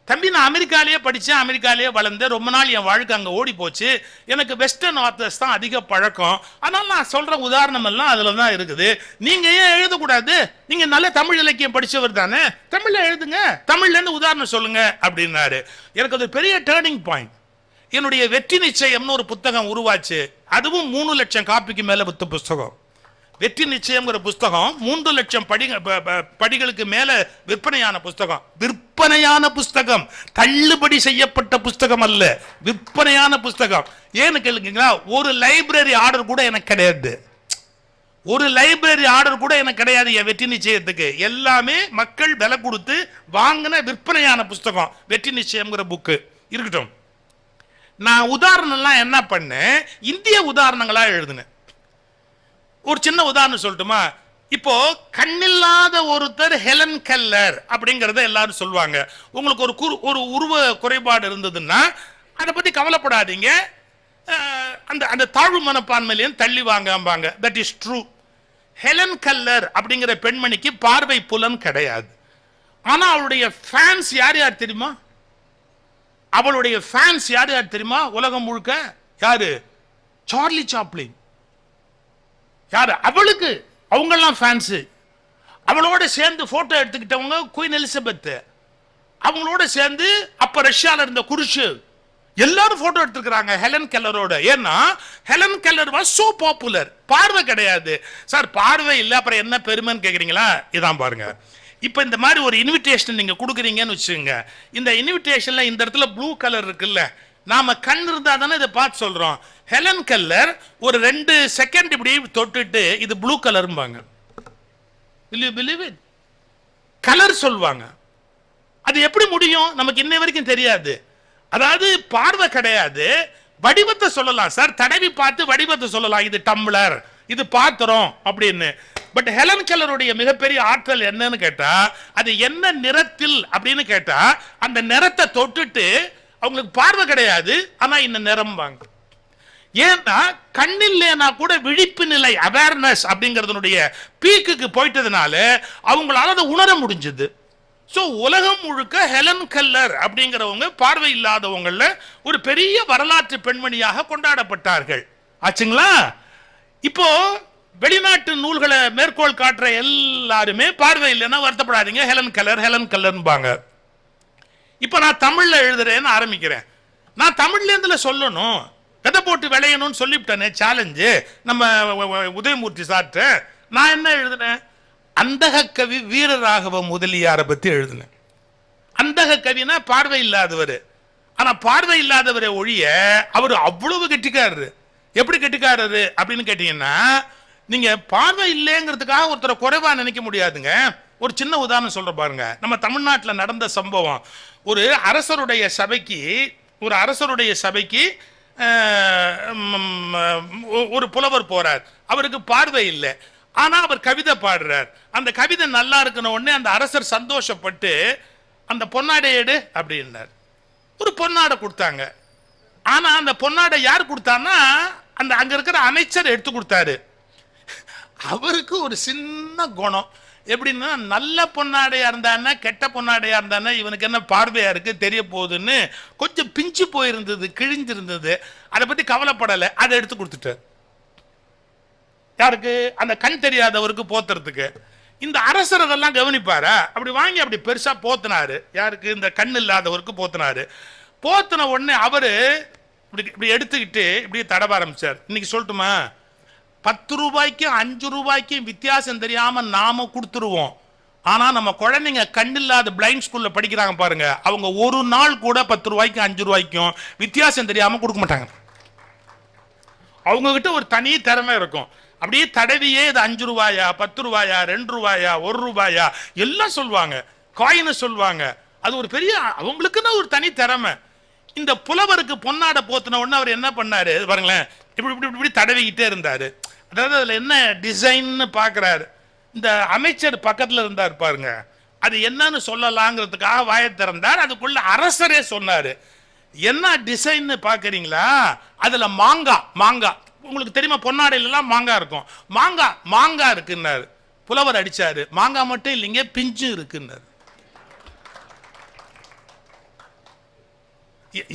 தம்பி. நான் அமெரிக்காலேயே படித்தேன், அமெரிக்காலேயே வளர்ந்தேன், ரொம்ப நாள் என் வாழ்க்கை அங்கே ஓடி போச்சு. எனக்கு வெஸ்டர்ன் ஆத்தர்ஸ் தான் அதிக பழக்கம். ஆனால் நான் சொல்கிற உதாரணம் எல்லாம் அதில் தான் இருக்குது. நீங்கள் ஏன் எழுதக்கூடாது? நீங்கள் நல்ல தமிழ் இலக்கியம் படித்தவர் தானே, தமிழில் எழுதுங்க, தமிழ்லேருந்து உதாரணம் சொல்லுங்க அப்படின்னாரு. எனக்கு அது பெரிய டேர்னிங் பாயிண்ட். என்னுடைய வெற்றி நிச்சயம்னு ஒரு புத்தகம் உருவாச்சு. அதுவும் 3 லட்சம் காப்பிக்கு மேலே வித்த புஸ்தகம். வெற்றி நிச்சயம்ங்கிற புஸ்தகம் 3 லட்சம் படிகளுக்கு மேல விற்பனையான புஸ்தகம். விற்பனையான புஸ்தகம், தள்ளுபடி செய்யப்பட்ட புஸ்தகம் அல்ல, விற்பனையான புஸ்தகம். ஏன்னு கேளுங்களா, ஒரு லைப்ரரி ஆர்டர் கூட எனக்கு கிடையாது. ஒரு லைப்ரரி ஆர்டர் கூட எனக்கு கிடையாது என் வெற்றி நிச்சயத்துக்கு. எல்லாமே மக்கள் விலை கொடுத்து வாங்கின விற்பனையான புஸ்தகம் வெற்றி நிச்சயம்ங்கிற புக்கு இருக்கட்டும். நான் உதாரணம்லாம் என்ன பண்ணேன், இந்திய உதாரணங்களா எழுதுனேன். ஒரு சின்ன உதாரணம் சொல்லட்டுமா? இப்போ கண்ணில்லாத ஒருத்தர் ஹெலன் கெல்லர் அப்படிங்கறத எல்லாரும் சொல்லுவாங்க. உங்களுக்கு ஒரு உருவ குறைபாடு இருந்ததுன்னா அதை பத்தி கவலைப்படாதீங்க. அந்த அந்த தாழ்வு மனப்பான்மையிலையும் தள்ளி வாங்காம்பாங்க. That is true. Helen Keller அப்படிங்கிற பெண்மணிக்கு பார்வை புலன் கிடையாது. ஆனா அவளுடைய ஃபேன்ஸ் யார் யார் தெரியுமா? அவளுடைய ஃபேன்ஸ் யார் யார் தெரியுமா? உலகம் முழுக்க யாரு? Charlie Chaplin. யாரு அவளுக்கு? அவங்கெல்லாம் ஃபேன்ஸ். அவளோட சேர்ந்து போட்டோ எடுத்துக்கிட்டவங்க குயின் எலிசபெத். அவங்களோட சேர்ந்து அப்ப ரஷ்யால இருந்த குருஷேவ் எல்லாரும் போட்டோ எடுத்துக்கிறாங்க ஹெலன் கெல்லரோட. ஏன்னா Helen Keller was so popular. பார்வை கிடையாது சார். பார்வை இல்ல அப்புறம் என்ன பெருமைன்னு கேக்குறீங்களா? இதான் பாருங்க. இப்ப இந்த மாதிரி ஒரு இன்விடேஷன் நீங்க கொடுக்குறீங்கன்னு வச்சுங்க. இந்த இன்விடேஷன்ல இந்த இடத்துல ப்ளூ கலர் இருக்குல்ல, நாம கண் இருந்தா தானே இதை பார்த்து சொல்றோம். ஹெலன் கெல்லர் ஒரு 2 செகண்ட் இப்படி தொட்டுட்டு இது ப்ளூ கலர்பாங்க. will you believe it? Colour சொல்வாங்க. அது எப்படி முடியும் நமக்கு இன்னை வரைக்கும் தெரியாது. அதாவது பார்வை கிடையாது, வடிவத்தை சொல்லலாம் சார். தடவி பார்த்து வடிவத்தை சொல்லலாம். இது டம்ளர், இது பாத்திரம் அப்படின்னு. பட் ஹெலன் கெல்லருடைய மிகப்பெரிய ஆற்றல் என்னன்னு கேட்டா, அது என்ன நிறத்தில் அப்படின்னு கேட்டா, அந்த நிறத்தை தொட்டுட்டு அவங்களுக்கு பார்வை கிடையாது, ஆனா இந்த நிறம் வாங்க. ஏன்னா கண்ணில்லைனா கூட விழிப்பு நிலை அவேர்னஸ் அப்படிங்கிறதுனுடைய பீக்குக்கு போயிட்டதுனால அவங்களால அதை உணர முடிஞ்சது. ஸோ உலகம் முழுக்க ஹெலன் கெல்லர் அப்படிங்கிறவங்க பார்வை இல்லாதவங்கள ஒரு பெரிய வரலாற்று பெண்மணியாக கொண்டாடப்பட்டார்கள். ஆச்சுங்களா? இப்போ வெளிநாட்டு நூல்களை மேற்கோள் காட்டுற எல்லாருமே பார்வை இல்லைன்னா வருத்தப்படாதீங்க, ஹெலன் கெல்லர் ஹெலன் கெல்லர்பாங்க. இப்போ நான் தமிழ்ல எழுதுறேன்னு ஆரம்பிக்கிறேன். நான் தமிழ்ல இருந்துல சொல்லணும், கதை போட்டு விளையணும்னு சொல்லிவிட்டேனே, சேலஞ்சு நம்ம உதயமூர்த்தி சார்ட்ட. நான் என்ன எழுதுனேன்? அந்தக கவி வீரராகவ முதலியாரை பத்தி எழுதினேன். அந்தக கவினா பார்வை இல்லாதவர். ஆனா பார்வை இல்லாதவரை ஒழிய அவர் அவ்வளவு கெட்டிக்காரரு. எப்படி கெட்டிக்காரரு அப்படின்னு கேட்டீங்கன்னா, நீங்க பார்வை இல்லைங்கிறதுக்காக ஒருத்தரை குறைவா நினைக்க முடியாதுங்க. ஒரு சின்ன உதாரணம் சொல்ற பாருங்க. நம்ம தமிழ்நாட்டில் நடந்த சம்பவம். ஒரு அரசருடைய சபைக்கு ஒரு புலவர் போறார். அவருக்கு பார்வை இல்லை, ஆனா அவர் கவிதை பாடுறார். அந்த கவிதை நல்லா இருக்கணும் உடனே அந்த அரசர் சந்தோஷப்பட்டு அந்த பொன்னாடை எடு அப்படின்னார். ஒரு பொன்னாடை கொடுத்தாங்க. ஆனா அந்த பொன்னாடை யார் கொடுத்தான்னா அந்த அங்க இருக்கிற அமைச்சர் எடுத்து கொடுத்தாரு. அவருக்கு ஒரு சின்ன குணம். எப்படின்னா, நல்ல பொன்னாடையா இருந்தானே கெட்ட பொன்னாடையா இருந்தானே இவனுக்கு என்ன பார்வையா இருக்கு தெரிய போகுதுன்னு கொஞ்சம் பிஞ்சு போயிருந்தது, கிழிஞ்சிருந்தது. அதை பத்தி கவலைப்படலை, அதை எடுத்து கொடுத்துட்டார். யாருக்கு? அந்த கண் தெரியாதவருக்கு போத்துறதுக்கு. இந்த அரசர் அதெல்லாம் கவனிப்பாரா? அப்படி வாங்கி அப்படி பெருசா போத்தினாரு. யாருக்கு? இந்த கண் இல்லாதவருக்கு போத்தினாரு. போத்தின உடனே அவரு இப்படி எடுத்துக்கிட்டு இப்படி தடவ ஆரம்பிச்சார். இன்னைக்கு சொல்லட்டுமா, 10 ரூபாய்க்கும் 5 ரூபாய்க்கும் வித்தியாசம் தெரியாம நாம கொடுத்துருவோம். ஆனா நம்ம குழந்தைங்க கண்ணில்லாத பிளைண்ட் ஸ்கூல்ல படிக்கிறாங்க பாருங்க, அவங்க ஒரு நாள் கூட 10 ரூபாய்க்கும் 5 ரூபாய்க்கும் வித்தியாசம் தெரியாம கொடுக்க மாட்டாங்க. அவங்க கிட்ட ஒரு தனி திறமை இருக்கும். அப்படியே தடவியே இது 5 ரூபாயா 10 ரூபாயா 2 ரூபாயா 1 ரூபாயா எல்லாம் சொல்லுவாங்க, காயின்னு சொல்லுவாங்க. அது ஒரு பெரிய அவங்களுக்குன்னு ஒரு தனி திறமை. இந்த புலவருக்கு பொன்னாடை போத்தின உடனே அவர் என்ன பண்ணாரு பாருங்களேன், இப்படி இப்படி இப்படி தடவிக்கிட்டே இருந்தாரு. அதாவது அதுல என்ன டிசைன்னு பாக்குறாரு. இந்த அமைச்சர் பக்கத்துல இருந்தார் பாருங்க, அது என்னன்னு சொல்லலாங்கிறதுக்காக வாயை திறந்தார். அதுக்குள்ள அரசரே சொன்னாரு, என்ன டிசைன் பாக்குறீங்களா? அதுல மாங்காய் உங்களுக்கு தெரியுமா? பொன்னாடையில எல்லாம் மாங்காய் இருக்கும். மாங்காய் இருக்குன்னாரு. புலவர் அடிச்சாரு, மாங்காய் மட்டும் இல்லைங்க பிஞ்சு இருக்குன்னாரு.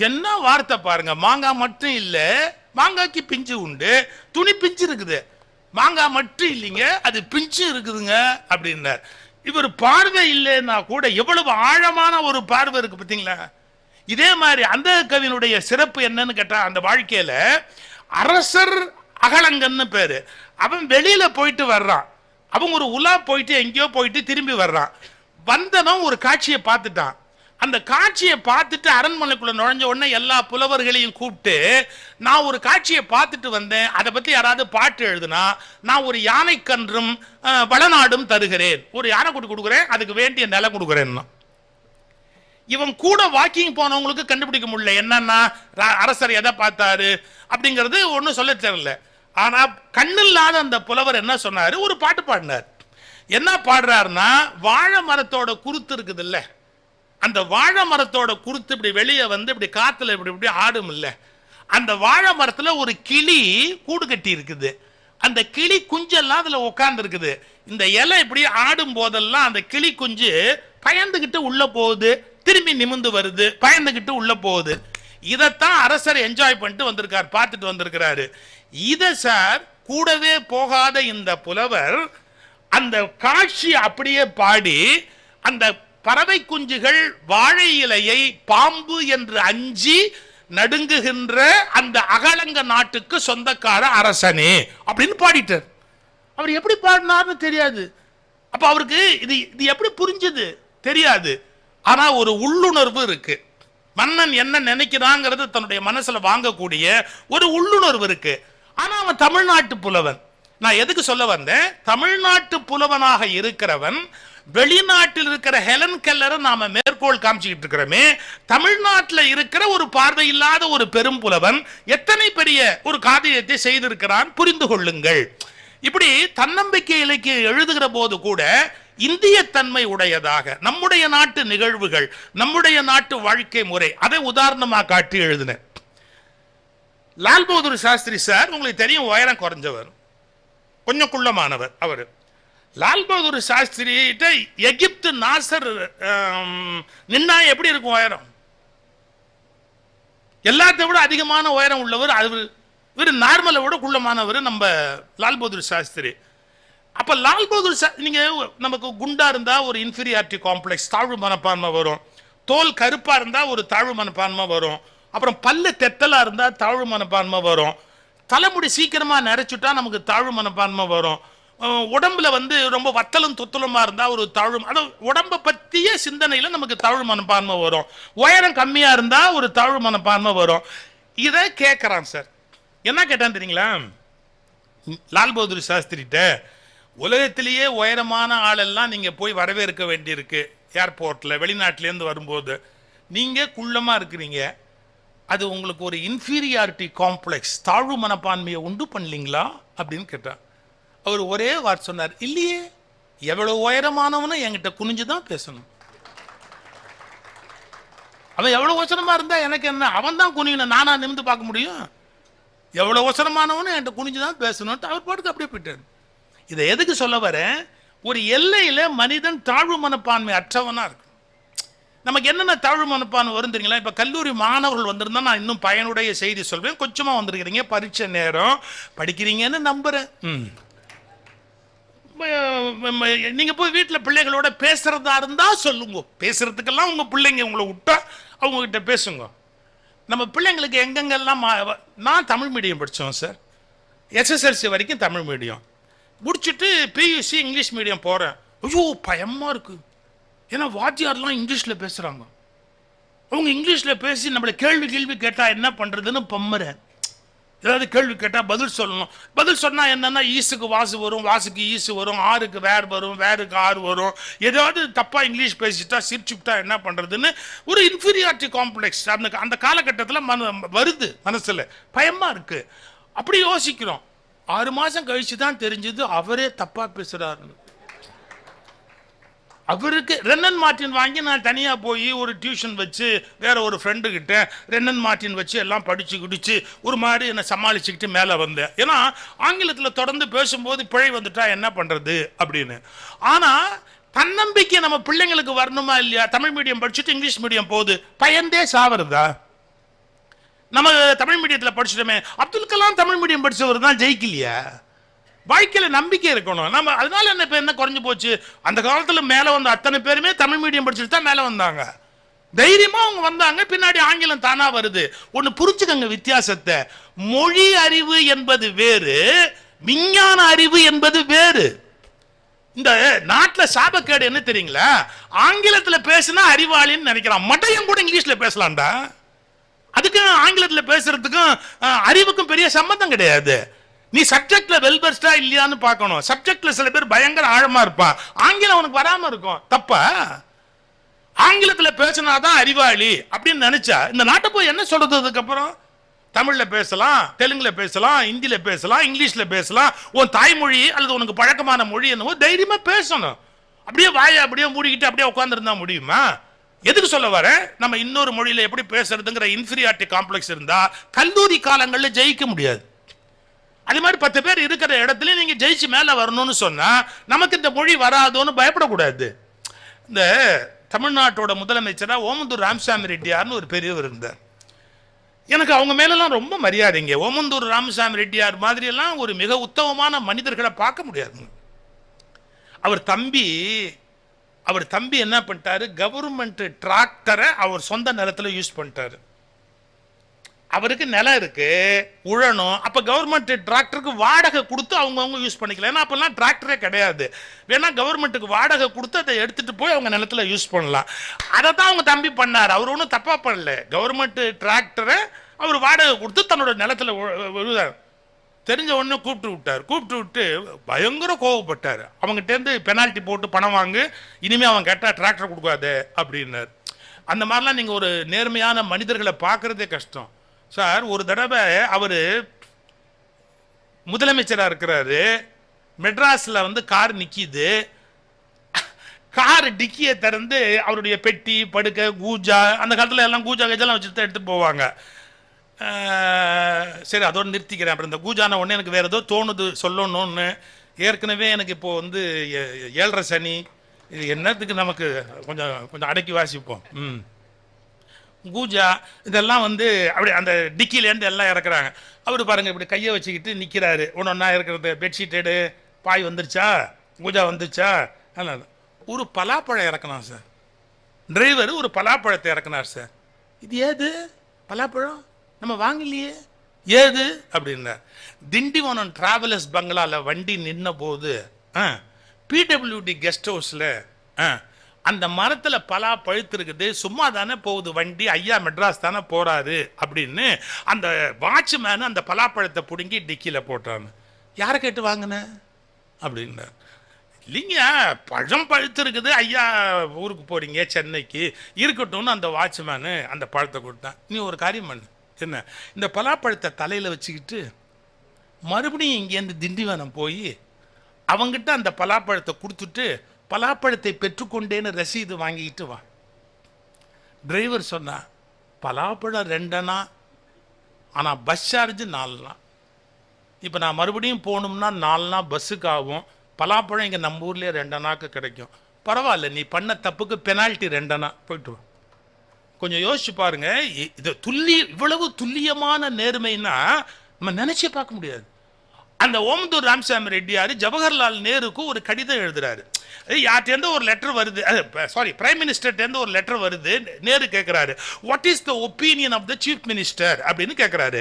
என்ன வார்த்தை பாருங்க! மாங்காய் மட்டும் இல்ல, மாங்காய்க்கு பிஞ்சு உண்டு, துணி பிஞ்சு இருக்குது. மாங்காய் மட்டும் இல்லைங்க, அது பிஞ்சு இருக்குதுங்க அப்படின்னார். இவர் பார்வை இல்லைன்னா கூட எவ்வளவு ஆழமான ஒரு பார்வை இருக்கு பார்த்தீங்களா? இதே மாதிரி அந்த கவியினுடைய சிறப்பு என்னன்னு கேட்டா, அந்த வாழ்க்கையில அரசர் அகலங்கன்னு பேரு. அவன் வெளியில போயிட்டு வர்றான். அவன் ஒரு உலா போயிட்டு எங்கேயோ போயிட்டு திரும்பி வர்றான். வந்தவன் ஒரு காட்சியை பார்த்துட்டான். அந்த காட்சியை பார்த்துட்டு அரண்மனைக்குள்ள நுழைஞ்ச உடனே எல்லா புலவர்களையும் கூப்பிட்டு, நான் ஒரு காட்சியை பார்த்துட்டு வந்தேன், அதை பத்தி யாராவது பாட்டு எழுதுனா நான் ஒரு யானை கன்றும் வளநாடும் தருகிறேன், ஒரு யானை கூட்டி கொடுக்குறேன், அதுக்கு வேண்டிய நிலம் கொடுக்குறேன்னா. இவன் கூட வாக்கிங் போனவங்களுக்கு கண்டுபிடிக்க முடியல என்னன்னா அரசர் எதை பார்த்தாரு அப்படிங்கிறது ஒன்னும் சொல்ல தெரியல. ஆனா கண்ணில்லாத அந்த புலவர் என்ன சொன்னாரு, ஒரு பாட்டு பாடினார். என்ன பாடுறாருன்னா, வாழை மரத்தோட குருத்து இருக்குது இல்ல, அந்த வாழை மரத்தோட குருத்து இப்படி வெளியே வந்து இப்படி காத்துல இப்படி இப்படி ஆடும் இல்ல, அந்த வாழை மரத்துல ஒரு கிளி கூடு கட்டி இருக்குது. அந்த கிளி குஞ்செல்லாம் அதுல உட்கார்ந்து இருக்குது. இந்த இலை இப்படி ஆடும் போதெல்லாம் அந்த கிளி குஞ்சு பயந்துகிட்டு உள்ள போகுது, திரும்பி நிமிந்து வருது, பயந்துகிட்டு உள்ள போகுது. இதைத்தான் அரசர் என்ஜாய் பண்ணிட்டு வந்திருக்கார், பார்த்துட்டு வந்திருக்கிறாரு. இத சார் கூடவே போகாத இந்த புலவர் அந்த காட்சி அப்படியே பாடி, அந்த பறவை குஞ்சுகள் வாழை இலையை பாம்பு என்று அஞ்சி நடுங்குகின்ற அந்த அகலங்க நாட்டுக்கு சொந்தக்கார அரசனே அப்படின்னு பாடிட்டார். அவர் எப்படி பாடினார்னு தெரியாது. அப்ப அவருக்கு இது இது எப்படி புரிஞ்சது தெரியாது. ஆனா ஒரு உள்ளுணர்வு இருக்கு. மன்னன் என்ன நினைக்கிறாங்கிறது தன்னுடைய மனசுல வாங்கக்கூடிய ஒரு உள்ளுணர்வு இருக்கு. ஆனா அவன் தமிழ்நாட்டு புலவன். நான் எதுக்கு சொல்ல வந்தேன், தமிழ்நாட்டு புலவனாக இருக்கிறவன் வெளிநாட்டில் இருக்கிற ஹெலன் கெல்லரை நாம மேற்கோள் காமிச்சுக்கிட்டு இருக்கிறோமே, தமிழ்நாட்டில் இருக்கிற ஒரு பார்வை இல்லாத ஒரு பெரும் புலவன் எத்தனை பெரிய ஒரு காரியத்தை செய்திருக்கிறான் புரிந்து கொள்ளுங்கள். இப்படி தன்னம்பிக்கை இலக்கியம் எழுதுகிற போது கூட இந்திய தன்மை உடையதாக நம்முடைய நாட்டு நிகழ்வுகள், நம்முடைய நாட்டு வாழ்க்கை முறை, அதை உதாரணமாக காட்டி எழுதினேன். லால் பகதூர் சாஸ்திரி சார் உங்களுக்கு தெரியும், உயரம் குறைஞ்சவர், கொஞ்சம் குள்ளமானவர். அவர் லால் பகதூர் சாஸ்திரி எகிப்து நாசர் நின்னா எப்படி இருக்கும் உயரம்? எல்லாத்தை விட அதிகமான உயரம் உள்ளவர் அவர். இவர் நார்மலை விட குள்ளமானவர் நம்ம லால் பகதூர் சாஸ்திரி. அப்ப லால் பகதூர் நீங்க நமக்கு குண்டா இருந்தா ஒரு இன்ஃபீரியாரிட்டி காம்ப்ளெக்ஸ், தாழ்வு மனப்பான்மை வரும். தோல் கருப்பா இருந்தா ஒரு தாழ்வு மனப்பான்மை வரும். அப்புறம் பல்லு தெத்தலா இருந்தா தாழ்வு மனப்பான்மை வரும். தலைமுடி சீக்கிரமா நிறைச்சுட்டா நமக்கு தாழ்வு மனப்பான்மை வரும். உடம்புல ரொம்ப வத்தலும் துத்தலுமா இருந்தா ஒரு தாழ்வு, உடம்பை பத்திய சிந்தனையில நமக்கு தாழ்வு மனப்பான்மை வரும். உயரம் கம்மியா இருந்தா ஒரு தாழ்வு மனப்பான்மை வரும். இதை கேட்கறான் சார். என்ன கேட்டான் தெரியுங்களா? லால் பகதூர் சாஸ்திரிட்ட உலகத்திலேயே உயரமான ஆளெல்லாம் நீங்க போய் வரவேற்க வேண்டியிருக்கு ஏர்போர்ட்ல, வெளிநாட்டிலேருந்து வரும்போது. நீங்க குள்ளமா இருக்கிறீங்க, அது உங்களுக்கு ஒரு இன்ஃபீரியாரிட்டி காம்ப்ளெக்ஸ், தாழ்வு மனப்பான்மையை உண்டு பண்ணலீங்களா அப்படின்னு கேட்டான். அவர் ஒரே வார்த்தை சொன்னார், இல்லையே, எவ்வளவு உயரமானவனும் என்கிட்ட குனிஞ்சுதான் பேசணும். அவன் எவ்வளவு அவசரமா இருந்தா எனக்கு என்ன, அவன் தான் குனியணும், நானா நிமிந்து பார்க்க முடியும்? எவ்வளவு அவசரமானவனும் என்கிட்ட குனிஞ்சுதான் பேசணும். அவர் பாட்டுக்கு அப்படியே போயிட்டார். இதை எதுக்கு சொல்ல வரேன், ஒரு எல்லையில மனிதன் தாழ்வு மனப்பான்மை அற்றவனா இருக்கு. நமக்கு என்னென்ன தாழ்வு மனப்பான்மை வரும் தெரியுங்களா? இப்ப கல்லூரி மாணவர்கள் வந்திருந்தா நான் இன்னும் பயனுடைய செய்தி சொல்வேன். கொஞ்சமா வந்திருக்கிறீங்க, பரீட்சை நேரம் படிக்கிறீங்கன்னு நம்புறேன். நீங்க போய் வீட்டில் பிள்ளைகளோட பேசுறதா இருந்தா சொல்லுங்க. பேசுறதுக்கெல்லாம் உங்க பிள்ளைங்க உங்களை விட்டா அவங்க கிட்ட பேசுங்க. நம்ம பிள்ளைங்களுக்கு எங்கெங்கெல்லாம், நான் தமிழ் மீடியம் படித்தோம் சார், எஸ்எஸ்எல்சி வரைக்கும் தமிழ் மீடியம் முடிச்சுட்டு பியூசி இங்கிலீஷ் மீடியம் போகிறேன். ஐயோ பயமா இருக்கு, ஏன்னா வாத்தியார்லாம் இங்கிலீஷில் பேசுகிறாங்க. அவங்க இங்கிலீஷில் பேசி நம்மளை கேள்வி கேட்டால் என்ன பண்ணுறதுன்னு பம்புறேன். ஏதாவது கேள்வி கேட்டால் பதில் சொல்லணும். பதில் சொன்னால் என்னென்னா, ஈஸுக்கு வாசு வரும், வாசுக்கு ஈஸு வரும், ஆறுக்கு வேர் வரும், வேருக்கு ஆறு வரும். ஏதாவது தப்பாக இங்கிலீஷ் பேசிட்டா சிரிச்சுக்கிட்டா என்ன பண்ணுறதுன்னு ஒரு இன்ஃபீரியாரிட்டி காம்ப்ளெக்ஸ் அந்த காலகட்டத்தில் வருது மனசில், பயமாக இருக்குது. அப்படி யோசிக்கிறோம். 6 மாதம் கழிச்சு தான் தெரிஞ்சது அவரே தப்பாக பேசுகிறாருன்னு. அவருக்கு ரென்னன் மார்ட்டின் வாங்கி நான் தனியாக போய் ஒரு டியூஷன் வச்சு வேற ஒரு ஃப்ரெண்டு கிட்ட ரென்னன் மார்ட்டின் வச்சு எல்லாம் படிச்சு குடிச்சு ஒரு மாதிரி என்னை சமாளிச்சுக்கிட்டு மேலே வந்தேன். ஏன்னா ஆங்கிலத்தில் தொடர்ந்து பேசும்போது பிழை வந்துட்டா என்ன பண்ணுறது அப்படின்னு. ஆனால் தன்னம்பிக்கை நம்ம பிள்ளைங்களுக்கு வரணுமா இல்லையா? தமிழ் மீடியம் படிச்சுட்டு இங்கிலீஷ் மீடியம் போகுது, பயந்தே சாவறதா? நம்ம தமிழ் மீடியத்தில் படிச்சுட்டோமே, அப்துல் கலாம் தமிழ் மீடியம் படிச்சவர் தான் ஜெயிக்கலையா? வாழ்க்கையில நம்பிக்கை இருக்கணும். நம்ம அதனால என்ன இப்ப என்ன குறைஞ்சு போச்சு? அந்த காலத்துல மேல வந்த அத்தனை பேருமே தமிழ் மீடியம் படிச்சுட்டு தான் மேல வந்தாங்க. தைரியமா அவங்க வந்தாங்க, பின்னாடி ஆங்கிலம் தானா வருது. ஒன்னு புரிஞ்சுக்கங்க வித்தியாசத்தை. மொழி அறிவு என்பது வேறு, விஞ்ஞான அறிவு என்பது வேறு. இந்த நாட்டுல சாபக்கேடு என்ன தெரியுங்களா? ஆங்கிலத்துல பேசினா அறிவாளின்னு நினைக்கிறான். மட்டையும் கூட இங்கிலீஷ்ல பேசலாம்டா. அதுக்கு ஆங்கிலத்துல பேசுறதுக்கும் அறிவுக்கும் பெரிய சம்பந்தம் கிடையாது. நீ சப்ஜெக்ட்ல வெல்பெஸ்டா இல்லையான்னு பார்க்கணும். சப்ஜெக்ட்ல சில பேர் பயங்கர ஆழமா இருப்பான், ஆங்கிலம் அவனுக்கு வராம இருக்கும். தப்பா? ஆங்கிலத்துல பேசினாதான் அறிவாளி அப்படின்னு நினைச்சா இந்த நாட்டை போய் என்ன சொல்றது? அதுக்கப்புறம் தமிழ்ல பேசலாம், தெலுங்குல பேசலாம், ஹிந்தியில பேசலாம், இங்கிலீஷ்ல பேசலாம். உன் தாய்மொழி அல்லது உனக்கு பழக்கமான மொழி என்னவோ தைரியமா பேசணும். அப்படியே வாயை அப்படியே மூடிக்கிட்டு அப்படியே உட்கார்ந்துருந்தா முடியுமா? எதுக்கு சொல்ல வர, நம்ம இன்னொரு மொழியில எப்படி பேசுறதுங்கிற இன்ஃபீரியாரிட்டி காம்ப்ளெக்ஸ் இருந்தா கல்லூரி காலங்களில் ஜெயிக்க முடியாது. அதே மாதிரி 10 பேர் இருக்கிற இடத்துல நீங்க ஜெயிச்சு மேல வரணும்னு சொன்னா நமக்கு இந்த மொழி வராதோன்னு பயப்படக்கூடாது. இந்த தமிழ்நாட்டோட முதலமைச்சரா ஓமந்தூர் ராமசாமி ரெட்டியார்னு ஒரு பெரியவர் இருந்தார். எனக்கு அவங்க மேலெல்லாம் ரொம்ப மரியாதைங்க. ஓமந்தூர் ராமசாமி ரெட்டியார் மாதிரி எல்லாம் ஒரு மிக உத்தமமான மனிதர்களை பார்க்க முடியாது. அவர் தம்பி என்ன பண்ணிட்டாரு, கவர்மெண்ட் டிராக்டரை அவர் சொந்த நிலத்துல யூஸ் பண்ணிட்டாரு. அவருக்கு நிலம் இருக்கு, உழணும். அப்ப கவர்மெண்ட் டிராக்டருக்கு வாடகை கொடுத்து அவங்க யூஸ் பண்ணிக்கல. ஏன்னா அப்பெல்லாம் டிராக்டரே கிடையாது. வேணா கவர்மெண்ட்டுக்கு வாடகை கொடுத்து அதை எடுத்துட்டு போய் அவங்க நிலத்துல யூஸ் பண்ணலாம். அதை தான் அவங்க தம்பி பண்ணார். அவர் ஒன்றும் தப்பா பண்ணல. கவர்மெண்ட் டிராக்டரை அவர் வாடகை கொடுத்து தன்னோட நிலத்துல விழுதார். தெரிஞ்ச உடனே கூப்பிட்டு விட்டு பயங்கர கோவப்பட்டார். அவங்ககிட்ட பெனால்ட்டி போட்டு பணம் வாங்கு, இனிமே அவன் கேட்டா டிராக்டர் கொடுக்காது அப்படின்னார். அந்த மாதிரிலாம் நீங்க ஒரு நேர்மையான மனிதர்களை பார்க்கறதே கஷ்டம் சார். ஒரு தடவை அவர் முதலமைச்சராக இருக்கிறாரு. மெட்ராஸில் கார் நிற்கிது. கார் டிக்கியை திறந்து அவருடைய பெட்டி படுக்கை கூஜா, அந்த காலத்தில் எல்லாம் கூஜா கஜெல்லாம் வச்சுட்டு தான் எடுத்துகிட்டு போவாங்க. சரி அதோடு நிறுத்திக்கிறேன். அப்புறம் இந்த கூஜான உடனே எனக்கு வேறு ஏதோ தோணுது சொல்லணும்னு. ஏற்கனவே எனக்கு இப்போது 7:30 சனி, இது என்னத்துக்கு நமக்கு கொஞ்சம் அடக்கி வாசிப்போம். கூஜா இதெல்லாம் அப்படி அந்த டிக்கிலேருந்து எல்லாம் இறக்குறாங்க. அவர் பாருங்க இப்படி கையை வச்சுக்கிட்டு நிற்கிறாரு. ஒன்றா இருக்கிறது பெட்ஷீட் எடு, பாய் வந்துருச்சா, கூஜா வந்துருச்சா. ஒரு பலாப்பழம் இறக்கணும் சார். டிரைவர் ஒரு பலாப்பழத்தை இறக்குனார் சார். இது ஏது பலாப்பழம், நம்ம வாங்கலையே, ஏது அப்படின்னா. திண்டிவனம் டிராவலர்ஸ் பங்களாவில் வண்டி நின்ன போது பிடபிள்யூடி கெஸ்ட் ஹவுஸில் அந்த மரத்தில் பலா பழுத்திருக்குது, சும்மா தானே போகுது வண்டி, ஐயா மெட்ராஸ் தானே போறாரு அப்படின்னு அந்த வாட்ச்மேன் அந்த பலாப்பழத்தை பிடுங்கி டிக்கியில் போட்டான்னு. யாரை கேட்டு வாங்கின அப்படின்னா. இல்லைங்க பழம் பழுத்திருக்குது, ஐயா ஊருக்கு போறீங்க சென்னைக்கு, இருக்கட்டும்னு அந்த வாட்ச்மேனு அந்த பழத்தை கொடுத்தான். நீ ஒரு காரியம் பண்ணு, என்ன இந்த பலாப்பழத்தை தலையில் வச்சுக்கிட்டு மறுபடியும் இங்கேருந்து திண்டிவனம் போய் அவங்கிட்ட அந்த பலாப்பழத்தை கொடுத்துட்டு பலாப்பழத்தை பெற்றுக்கொண்டேன்னு ரசீது வாங்கிக்கிட்டு வா. டிரைவர் சொன்னா பலாப்பழம் 2 அணா, ஆனால் பஸ் சார்ஜ் 4 அணா. இப்போ நான் மறுபடியும் போகணும்னா 4 அணா பஸ்ஸுக்கு ஆகும். பலாப்பழம் இங்கே நம்ம ஊர்லேயே 2 அணாக்கு கிடைக்கும். பரவாயில்ல, நீ பண்ண தப்புக்கு பெனால்ட்டி 2 அணா, போயிட்டு வா. கொஞ்சம் யோசிச்சு பாருங்க. இது இவ்வளவு துல்லியமான நேர்மைன்னா நம்ம நினைச்சே பார்க்க முடியாது. அந்த ஓமந்தூர் ராமசாமி ரெட்டியார் ஜவஹர்லால் நேருக்கு ஒரு கடிதம் எழுதுறாரு. யார்கிட்ட ஒரு லெட்டர் வருது, பிரைம் மினிஸ்டர் ஒரு லெட்டர் வருது. நேரு கேட்கிறாரு, what is the opinion of the chief minister அப்படின்னு கேட்கிறாரு.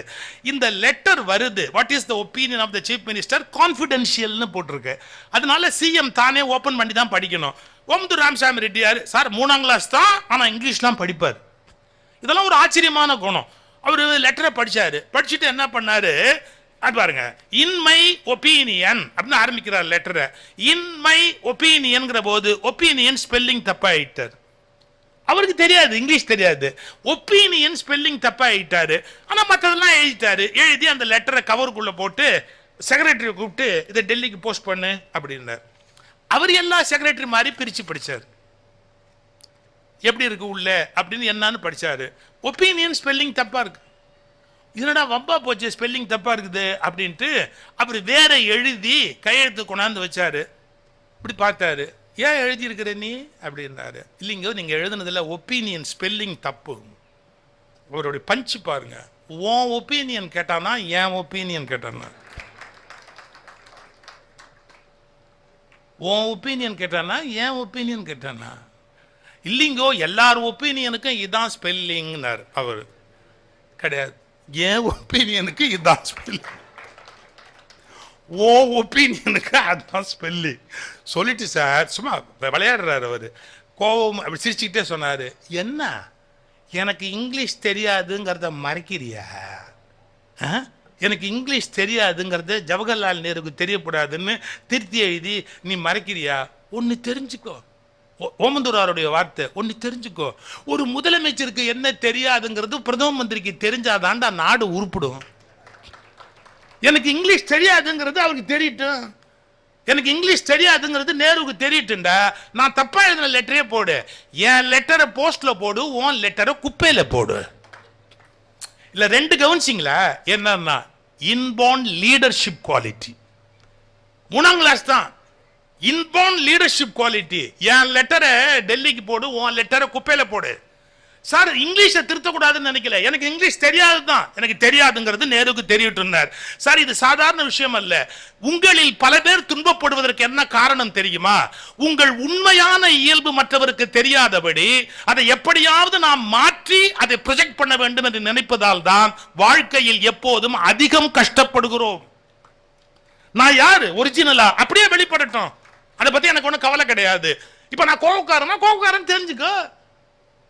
இந்த லெட்டர் வருது, what is the opinion of the chief minister, கான்ஃபிடென்ஷியல்னு போட்டிருக்கு. அதனால சிஎம் தானே ஓபன் பண்ணி தான் படிக்கணும். ஓமந்தூர் ராமசாமி ரெட்டியார் சார் 3ஆம் கிளாஸ் தான், ஆனால் இங்கிலீஷ்லாம் படிப்பார். இதெல்லாம் ஒரு ஆச்சரியமான குணம். அவர் லெட்டரை படிச்சாரு. படிச்சுட்டு என்ன பண்ணாரு பாருங்க, இன் மை ஒப்பீனியன் அப்படின்னு ஆரம்பிக்கிறார் லெட்டரை. இன் மை ஒப்பீனியன்ங்கிற போது ஒப்பீனியன் ஸ்பெல்லிங் தப்பாயிட்டார். அவருக்கு தெரியாது, இங்கிலீஷ் தெரியாது. ஒப்பீனியன் ஸ்பெல்லிங் தப்பாயிட்டாரு. ஆனால் மற்றதெல்லாம் எழுதிட்டாரு. எழுதி அந்த லெட்டரை கவருக்குள்ள போட்டு செக்ரட்டரியை கூப்பிட்டு இதை டெல்லிக்கு போஸ்ட் பண்ணு அப்படின்னார். அவர் எல்லா செக்ரட்டரி மாதிரி பிரித்து படித்தார். எப்படி இருக்கு உள்ள அப்படின்னு என்னன்னு படிச்சாரு. ஒப்பீனியன் ஸ்பெல்லிங் தப்பா இருக்கு. இதனடா வம்பா போச்சு, ஸ்பெல்லிங் தப்பா இருக்குது அப்படின்ட்டு அவர் வேற எழுதி கையெழுத்து கொண்டாந்து வச்சாரு. இப்படி பார்த்தாரு, ஏன் எழுதி இருக்கிற நீ அப்படின்னாரு. இல்லைங்க நீங்க எழுதுனதுல ஒப்பீனியன் ஸ்பெல்லிங் தப்பு. அவருடைய பஞ்சு பாருங்க, உன் ஒப்பீனியன் கேட்டானா என் ஒப்பீனியன் கேட்டானா, உன் ஒப்பீனியன் கேட்டானா என் ஒப்பீனியன் கேட்டானா. இல்லைங்கோ எல்லார் ஒப்பீனியனுக்கும் இதான் ஸ்பெல்லிங்னார். அவர் கிடையாது, என் ஒப்பீனியனுக்கு இதான் ஸ்பெல்லிங், ஓ ஒப்பீனியனுக்கு அதுதான் ஸ்பெல்லிங் சொல்லிட்டு சார் சும்மா விளையாடுறாரு. அவர் கோபம் அப்படி சிரிச்சுக்கிட்டே சொன்னார், என்ன எனக்கு இங்கிலீஷ் தெரியாதுங்கிறத மறைக்கிறியா? எனக்கு இங்கிலீஷ் தெரியாதுங்கிறது ஜவஹர்லால் நேருக்கு தெரியக்கூடாதுன்னு திருத்தி எழுதி நீ மறைக்கிறியா? ஒன்று தெரிஞ்சுக்கோ, ஓமந்தூராருடைய வார்த்தை, ஒன்று தெரிஞ்சுக்கோ, ஒரு முதலமைச்சருக்கு என்ன தெரியாதுங்கிறது பிரதம மந்திரிக்கு தெரிஞ்சாதான்டா நாடு உருப்பிடும். எனக்கு இங்கிலீஷ் தெரியாதுங்கிறது அவருக்கு தெரியட்டும். எனக்கு இங்கிலீஷ் தெரியாதுங்கிறது நேருவுக்கு தெரியுட்டுண்டா, நான் தப்பா எழுதின லெட்டரே போடு, என் லெட்டரை போஸ்ட்ல போடு, உன் லெட்டரை குப்பையில போடு. இல்ல ரெண்டு கவனிச்சிங்களா? என்னன்னா இன்பார்ன் லீடர்ஷிப் குவாலிட்டி. 3ஆம் கிளாஸ் தான். Inborn leadership quality. என் லெட்டரை டெல்லிக்கு போடு, உன் லெட்டரை குப்பையில போடு. சார் இங்கிலீஷை திருத்தக்கூடாதுன்னு நினைக்கல, எனக்கு இங்கிலீஷ் தெரியாது தான், எனக்கு தெரியாதுங்கிறது நேருக்கு தெரிவிட்டுனார். சார் இது சாதாரண விஷயம் அல்ல. உங்களில் பல பேர் துன்பப்படுவதற்கு என்ன காரணம் தெரியுமா? உங்கள் உண்மையான இயல்பு மற்றவருக்கு தெரியாதபடி அதை எப்படியாவது நாம் மாற்றி அதை ப்ரொஜெக்ட் பண்ண வேண்டும் என்று நினைப்பதால் தான் வாழ்க்கையில் எப்போதும் அதிகம் கஷ்டப்படுகிறோம். நான் யாரு ஒரிஜினலா அப்படியே வெளிப்படட்டும், அதை பத்தி எனக்கு ஒன்றும் கவலை கிடையாது. இப்ப நான் கோபக்காரன் தெரிஞ்சுக்கோ,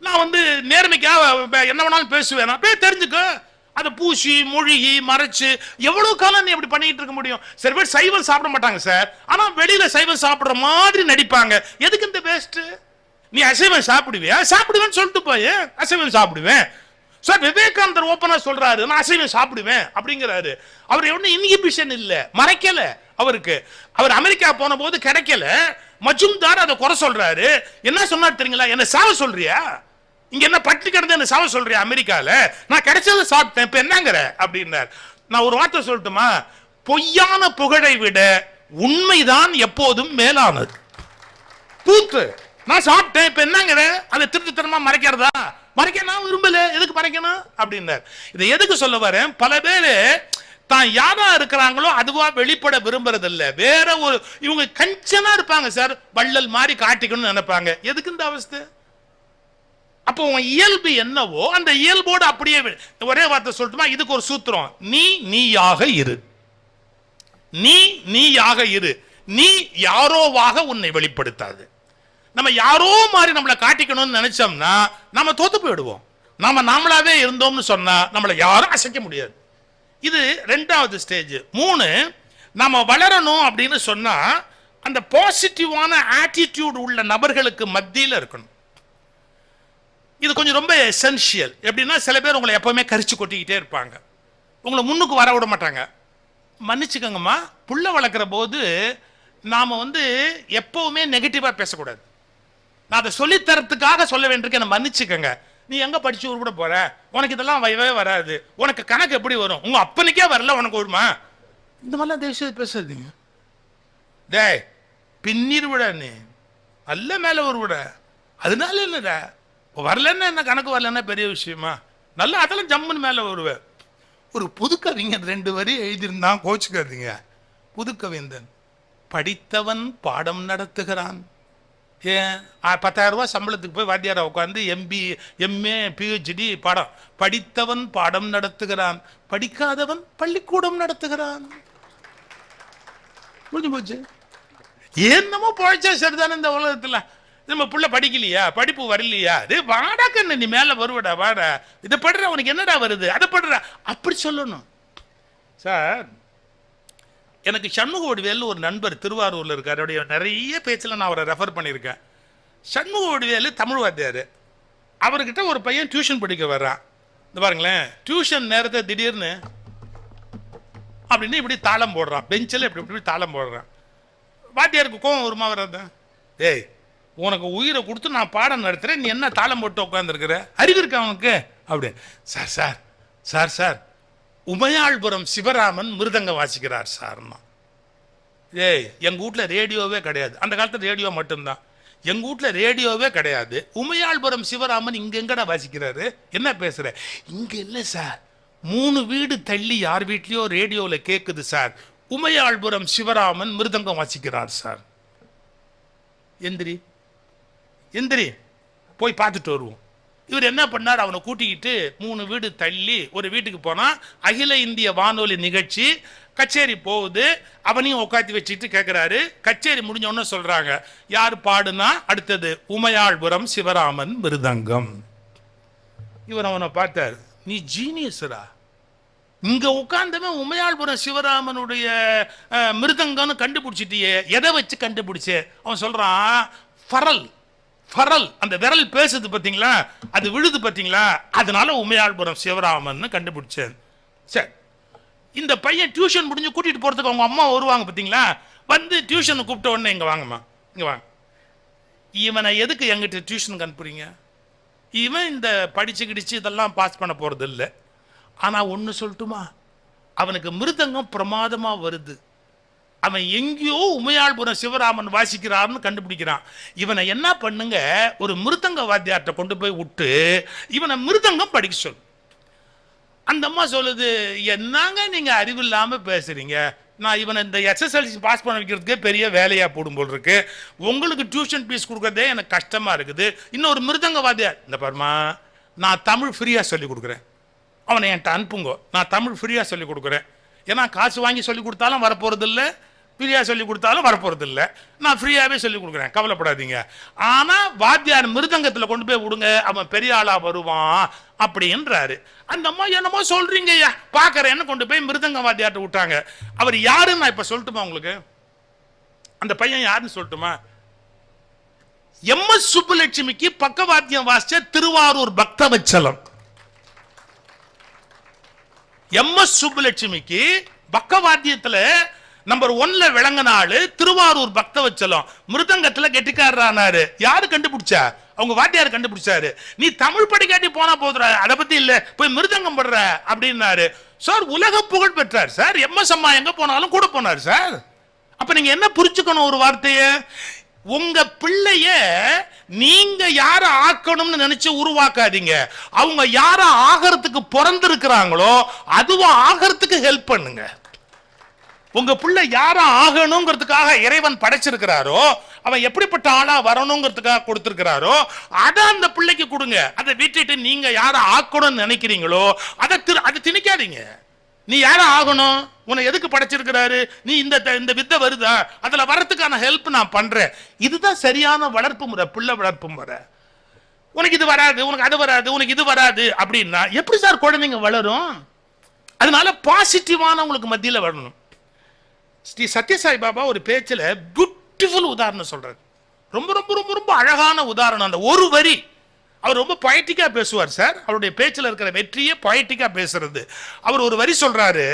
நான் வந்து நேர்மைக்காக என்ன வேணாலும் பேசுவேன், தெரிஞ்சுக்க. அதை பூசி மொழிகி மறைச்சு எவ்வளவு காலம் நீ அப்படி பண்ணிட்டு இருக்க முடியும்? சில பேர் சைவம் சாப்பிட மாட்டாங்க சார், ஆனா வெளியில சைவம் சாப்பிடுற மாதிரி நடிப்பாங்க. எதுக்கு இந்த வேஸ்ட்? நீ அசைவம் சாப்பிடுவியா? சாப்பிடுவேன்னு சொல்லிட்டு போய் அசைவம் சாப்பிடுவேன் சார். விவேகானந்தர் ஓப்பனா சொல்றாரு, நான் அசைவம் சாப்பிடுவேன் அப்படிங்கிறாரு. அவர் ஒன்னும் இன்ஹிபிஷன் இல்ல, மறைக்கல அவருக்கு. அவர் அமெரிக்கா போன போது கிடைக்கல, மஜும்தார் அதை குறை சொல்றாரு. என்ன சொன்னார் தெரியுங்களா? என்ன சாவ சொல்றியா? இங்க என்ன பட்டி கிடந்து என்ன சாவ சொல்றியா? அமெரிக்கால நான் கிடைச்சதை சாப்பிட்டேன், இப்ப என்னங்கிற அப்படின்னார். நான் ஒரு வார்த்தை சொல்லட்டுமா? பொய்யான புகழை விட உண்மைதான் எப்போதும் மேலானது. தூத்து நான் சாப்பிட்டேன், இப்ப என்னங்கிற? அதை திருட்டுத்தனமா மறைக்கிறதா? மறைக்க நான் விரும்பல, எதுக்கு மறைக்கணும் அப்படின்னார். இதை எதுக்கு சொல்ல வரேன்? பல பேரு தான் யாரா இருக்கிறாங்களோ அதுவா வெளிப்பட விரும்புறது இல்ல. வேற ஒரு இவங்க கஞ்சனா இருப்பாங்க சார், வள்ளல் மாதிரி காட்டிக்கணும்னு நினைப்பாங்க. எதுக்கு இந்த அவஸ்தை? அப்போ உன் இயல்பு என்னவோ அந்த இயல்போடு அப்படியே. ஒரே வார்த்தை சொல்லட்டுமா? இதுக்கு ஒரு சூத்திரம். நீயாக இரு, நீயாக இரு, நீ யாரோவாக உன்னை வெளிப்படுத்தாது. நம்ம யாரோ மாதிரி நம்மளை காட்டிக்கணும்னு நினைச்சோம்னா நம்ம தோத்து போயிடுவோம். நாமளாவே இருந்தோம்னு சொன்னா நம்மளை யாரும் அசைக்க முடியாது. இது 2வது ஸ்டேஜ். 3, நம்ம வளரணும் அப்படின்னு சொன்னா அந்த பாசிட்டிவான ஆட்டிடியூட் உள்ள நபர்களுக்கு மத்தியில் இருக்கணும். இது கொஞ்சம் ரொம்ப எசென்ஷியல். எப்படின்னா சில பேர் உங்களை எப்பவுமே கரிச்சு கொட்டிக்கிட்டே இருப்பாங்க, உங்களை முன்னுக்கு வர விட மாட்டாங்க. மன்னிச்சுக்கோங்கம்மா, புள்ள வளர்க்குற போது நாம வந்து எப்பவுமே நெகட்டிவா பேசக்கூடாது. நான் அதை சொல்லித்தரத்துக்காக சொல்ல வேண்டியிருக்கேன், என்ன மன்னிச்சுக்கோங்க. நீ எங்க படிச்சு ஊர் கூட போற, உனக்கு இதெல்லாம் வரவே வராது, உனக்கு கணக்கு எப்படி வரும், உங்க அப்பனுக்கே வரல உனக்கு வருமா? இந்த மாதிரிலாம் தேசிய பேசாதீங்க. டேய் பின்னிரு விட, நீ அல்ல மேல ஒரு விட, அதனால என்னடா வரலன்னா என்ன, கணக்கு வரலன்னா பெரிய விஷயமா? நல்லா அதெல்லாம் ஜம்முன்னு மேல வருவேன். ஒரு புதுக்கவிஞன் 2 வரி எழுதியிருந்தான், கோச்சுக்காதீங்க. புதுக்கவிந்தன் படித்தவன் பாடம் நடத்துகிறான். ஏன் 10,000 ரூபாய் சம்பளத்துக்கு போய் வாத்தியாரா உட்காந்து MB MA PhD பாடம். படித்தவன் பாடம் நடத்துகிறான், படிக்காதவன் பள்ளிக்கூடம் நடத்துகிறான். முடிஞ்சு போச்சு. என்னமோ பழைச்சா சரிதானே இந்த உலகத்துல. நம்ம புள்ள படிக்கலையா, படிப்பு வரலையா, வாடா கண்ணு நீ மேல வருவடா, வாடா இதை படுற, உனக்கு என்னடா வருது, அதை படுற, அப்படி சொல்லணும் சார். எனக்கு சண்முக வடிவேலு ஒரு நண்பர் திருவாரூர்ல இருக்கார். அவருடைய நிறைய பேச்சில் நான் அவரை ரெஃபர் பண்ணியிருக்கேன். சண்முக வடிவேலு தமிழ் வாத்தியார். அவர்கிட்ட ஒரு பையன் டியூஷன் படிக்க வர்றான். இந்த பாருங்களேன், டியூஷன் நேரத்தை திடீர்னு அப்படின்னு இப்படி தாளம் போடுறான், பெஞ்சில் இப்படி இப்படி தாளம் போடுறான். வாத்தியாருக்கு கோவம் வருமா வராது? ஏய் உனக்கு உயிரை கொடுத்து நான் பாடம் நடத்துறேன், நீ என்ன தாளம் போட்டு உட்காந்துருக்கிற, அறிவு இருக்கா அவனுக்கு? அப்படி sir sir sir sir Umayalpuram Sivaraman மிருதங்க வாசிக்கிறார் சார்மா. ஏய் எங்க வீட்டில் ரேடியோவே கிடையாது, அந்த காலத்தில் ரேடியோ மட்டும்தான், எங்க வீட்டில் ரேடியோவே கிடையாது, உமையாள்புரம் சிவராமன் இங்க எங்கடா வாசிக்கிறாரு, என்ன பேசுற? இங்க இல்லை சார், 3 வீடு தள்ளி யார் வீட்லயோ ரேடியோவில் கேட்குது சார், உமையாள்புரம் சிவராமன் மிருதங்கம் வாசிக்கிறார் சார். எந்திரி எந்திரி போய் பார்த்துட்டு வருவோம். இவர் என்ன பண்ணார், அவனை கூட்டிக்கிட்டு 3 வீடு தள்ளி ஒரு வீட்டுக்கு போனா, அகில இந்திய வானொலி நிகழ்ச்சி கச்சேரி போகுது. அவனையும் உட்காந்து வச்சுட்டு கேட்கிறாரு. கச்சேரி முடிஞ்சோன்னு சொல்றாங்க, யார் பாடுனா அடுத்தது உமையாள்புரம் சிவராமன் மிருதங்கம். இவர் அவனை பார்த்தார், நீ ஜீனியஸ்ரா, இங்க உட்கார்ந்தவன் உமையாள்புரம் சிவராமனுடைய மிருதங்கம்னு கண்டுபிடிச்சிட்டியே, எதை வச்சு கண்டுபிடிச்சே? அவன் சொல்றான், ஃபரல் ஃபரல், அந்த விரல் பேசுது பார்த்தீங்களா, அது விழுது பார்த்தீங்களா, அதனால உமையாள்புரம் சிவராமன் கண்டுபிடிச்சேன். சரி, இந்த பையன் டியூஷன் முடிஞ்சு கூட்டிட்டு போறதுக்கு அவங்க அம்மா வருவாங்க பார்த்தீங்களா, வந்து டியூஷன் கூப்பிட்ட உடனே இங்க வாங்கம்மா, இங்க வாங்க, இவனை எதுக்கு எங்கிட்ட டியூஷனுக்கு அனுப்புறீங்க? இவன் இந்த படிச்சு கிடிச்சு இதெல்லாம் பாஸ் பண்ண போறது இல்லை. ஆனா ஒன்னு சொல்லட்டுமா, அவனுக்கு மிருதங்கம் பிரமாதமா வருது. அவன் எங்கேயோ உமையாள்புரம் சிவராமன் வாசிக்கிறார்னு கண்டுபிடிக்கிறான். இவனை என்ன பண்ணுங்க, ஒரு மிருதங்க வாத்தியார்ட்ட கொண்டு போய் விட்டு இவனை மிருதங்கம் படிக்க சொல்லு. அந்த அம்மா சொல்லுது, என்னங்க நீங்க அறிவில்லாம பேசுறீங்க, நான் இவனை இந்த எஸ்எஸ்எல்சி பாஸ் பண்ண வைக்கிறதுக்கே பெரிய வேலையா போடும் போல் இருக்கு, உங்களுக்கு டியூஷன் ஃபீஸ் கொடுக்கறதே எனக்கு கஷ்டமா இருக்குது, இன்னொரு மிருதங்க வாத்தியார். இந்த பாருமா, நான் தமிழ் ஃப்ரீயா சொல்லி கொடுக்குறேன், அவனை என்கிட்ட அனுப்புங்க, நான் தமிழ் ஃப்ரீயா சொல்லி கொடுக்குறேன். ஏன்னா காசு வாங்கி சொல்லி கொடுத்தாலும் வரப்போறது இல்லை, ஃப்ரீயா சொல்லி கொடுத்தாலும் வரப்போறது இல்லை, நான் ஃப்ரீயாவே சொல்லி கொடுக்குறேன், கவலைப்படாதீங்க. ஆனா வாத்தியார் மிருதங்கத்துல கொண்டு போய் விடுங்க, அவன் பெரிய ஆளா வருவான் அப்படின்றாரு. அந்த அம்மா என்னமோ சொல்றீங்க பாக்குறேன்னு கொண்டு போய் மிருதங்க வாத்தியார்ட்ட விட்டாங்க. அவர் யாருன்னு நான் இப்ப சொல்லட்டுமா உங்களுக்கு? அந்த பையன் யாருன்னு சொல்லட்டுமா? எம்.எஸ். சுப்புலட்சுமிக்கு பக்கவாத்தியம் வாசிச்ச திருவாரூர் பக்தவச்சலம். எம்.எஸ். சுப்புலட்சுமிக்கு பக்கவாத்தியத்துல நம்பர் 1ல விளங்கினாலு திருவாரூர் பக்தவச்சலம். மிருதங்கத்துல கெட்டிக்காரரானாரு. யாரு கண்டுபிடிச்சா? அவங்க வாத்தியார் கண்டுபிடிச்சாரு. நீ தமிழ் படிக்காட்டி போனா போதுற, அதை பத்தி இல்ல, போய் மிருதங்கம் படுற அப்படின்னாரு. சார் உலக புகழ் பெற்றார் சார். எம்.எஸ். அம்மா எங்க போனாலும் கூட போனார் சார். அப்ப நீங்க என்ன புரிஞ்சுக்கணும் ஒரு வார்த்தைய, உங்க பிள்ளைய நீங்க யார ஆக்கணும்னு நினைச்சு உருவாக்காதீங்க. அவங்க யார ஆகிறதுக்கு பிறந்திருக்கிறாங்களோ அதுவும் ஆகிறதுக்கு ஹெல்ப் பண்ணுங்க. உங்க பிள்ளை யாரா ஆகணுங்கிறதுக்காக இறைவன் படைச்சிருக்கிறாரோ, அவன் எப்படிப்பட்ட ஆளா வரணுங்கிறதுக்காக கொடுத்திருக்கிறாரோ அதை அந்த பிள்ளைக்கு கொடுங்க. அதை விட்டுட்டு நீங்க யார ஆக்கணும்னு நினைக்கிறீங்களோ அதை திணிக்காதீங்க. நீ யார ஆகணும், உன்னை எதுக்கு படைச்சிருக்கிறாரு, நீ இந்த வித்தை வருதா, அதுல வர்றதுக்கான ஹெல்ப் நான் பண்றேன். இதுதான் சரியான வளர்ப்பு முறை, பிள்ளை வளர்ப்பு முறை. உனக்கு இது வராது, உனக்கு அது வராது, உனக்கு இது வராது அப்படின்னா எப்படி சார் குழந்தைங்க வளரும்? அதனால பாசிட்டிவான உங்களுக்கு மத்தியில வரணும். ஸ்ரீ சத்யசாய் பாபா ஒரு பேச்சில் பியூட்டிஃபுல் உதாரணம் சொல்றாரு. ரொம்ப ரொம்ப ரொம்ப ரொம்ப அழகான உதாரணம். அந்த ஒரு வரி அவர் ரொம்ப பொயட்டிக்கா பேசுவார் சார். அவருடைய பேச்சில் இருக்கிற வெற்றியே பொயட்டிக்கா பேசுறது. அவர் ஒரு வரி சொல்றாரு,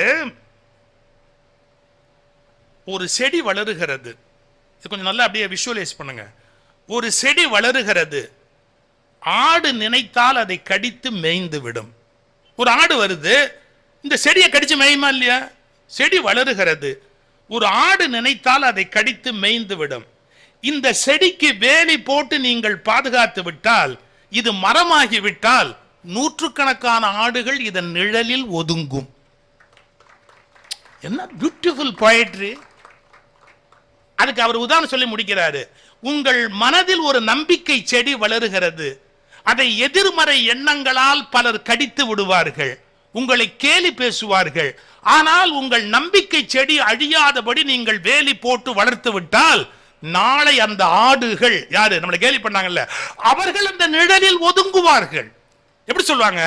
ஒரு செடி வளருகிறது. இது கொஞ்சம் நல்லா அப்படியே விஷுவலைஸ் பண்ணுங்க. ஒரு செடி வளருகிறது, ஆடு நினைத்தால் அதை கடித்து மேய்ந்து விடும். ஒரு ஆடு வருது, இந்த செடியை கடிச்சு மேயுமா இல்லையா? செடி வளருகிறது, ஒரு ஆடு நினைத்தால் அதை கடித்து மேய்ந்து விடும். இந்த செடிக்கு வேலி போட்டு நீங்கள் பாதுகாத்து விட்டால், இது மரமாகி விட்டால் நூற்றுக்கணக்கான ஆடுகள் இதன் நிழலில் ஒதுங்கும். என்ன பியூட்டிஃபுல் பொயட்ரி. அதுக்கு அவர் உதாரணம் சொல்லி முடிக்கிறாரு. உங்கள் மனதில் ஒரு நம்பிக்கை செடி வளருகிறது, அதை எதிர்மறை எண்ணங்களால் பலர் கடித்து விடுவார்கள், உங்களை கேலி பேசுவார்கள். ஆனால் உங்கள் நம்பிக்கை செடி அழியாதபடி நீங்கள் வேலி போட்டு வளர்த்து விட்டால் நாளை அந்த ஆடுகள், யாரு நம்மளை கேலி பண்ணாங்கல்ல, அவர்கள் அந்த நிழலில் ஒதுங்குவார்கள். எப்படி சொல்லுவாங்க,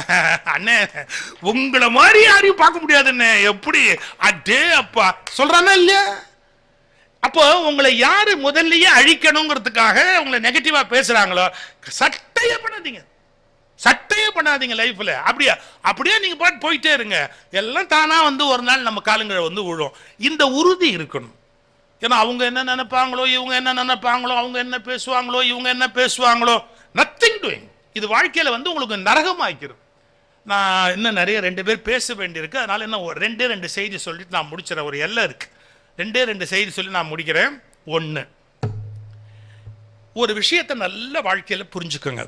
அண்ணே உங்களை மாதிரி யாரையும் பார்க்க முடியாதுன்னு, எப்படி அடே அப்பா சொல்றானா இல்லையா? அப்போ உங்களை யாரு முதல்லயே அழிக்கணுங்கிறதுக்காக உங்களை நெகட்டிவா பேசுறாங்களோ சட்டையே பண்ணாதீங்க, சட்டையே பண்ணாதீங்க லைஃப்ல. அப்படியே நீங்க பாட்டு போயிட்டே இருங்க, எல்லாம் தானா வந்து ஒரு நாள் நம்ம காலங்களை வந்து விழும். இந்த உறுதி இருக்கணும். ஏன்னா அவங்க என்ன நினைப்பாங்களோ, இவங்க என்ன நினைப்பாங்களோ, அவங்க என்ன பேசுவாங்களோ, இவங்க என்ன பேசுவாங்களோ, நத்திங் டூயிங். இது வாழ்க்கையில வந்து உங்களுக்கு நரகமாக்கிரும். நான் இன்னும் நிறைய 2 பேர் பேச வேண்டியிருக்கு, அதனால என்ன 2 செய்தி சொல்லிட்டு நான் முடிச்சிடறேன். ஒரு எல்லை இருக்கு, 2 செய்தி சொல்லி நான் முடிக்கிறேன். 1, ஒரு விஷயத்தை நல்ல வாழ்க்கையில புரிஞ்சுக்கோங்க.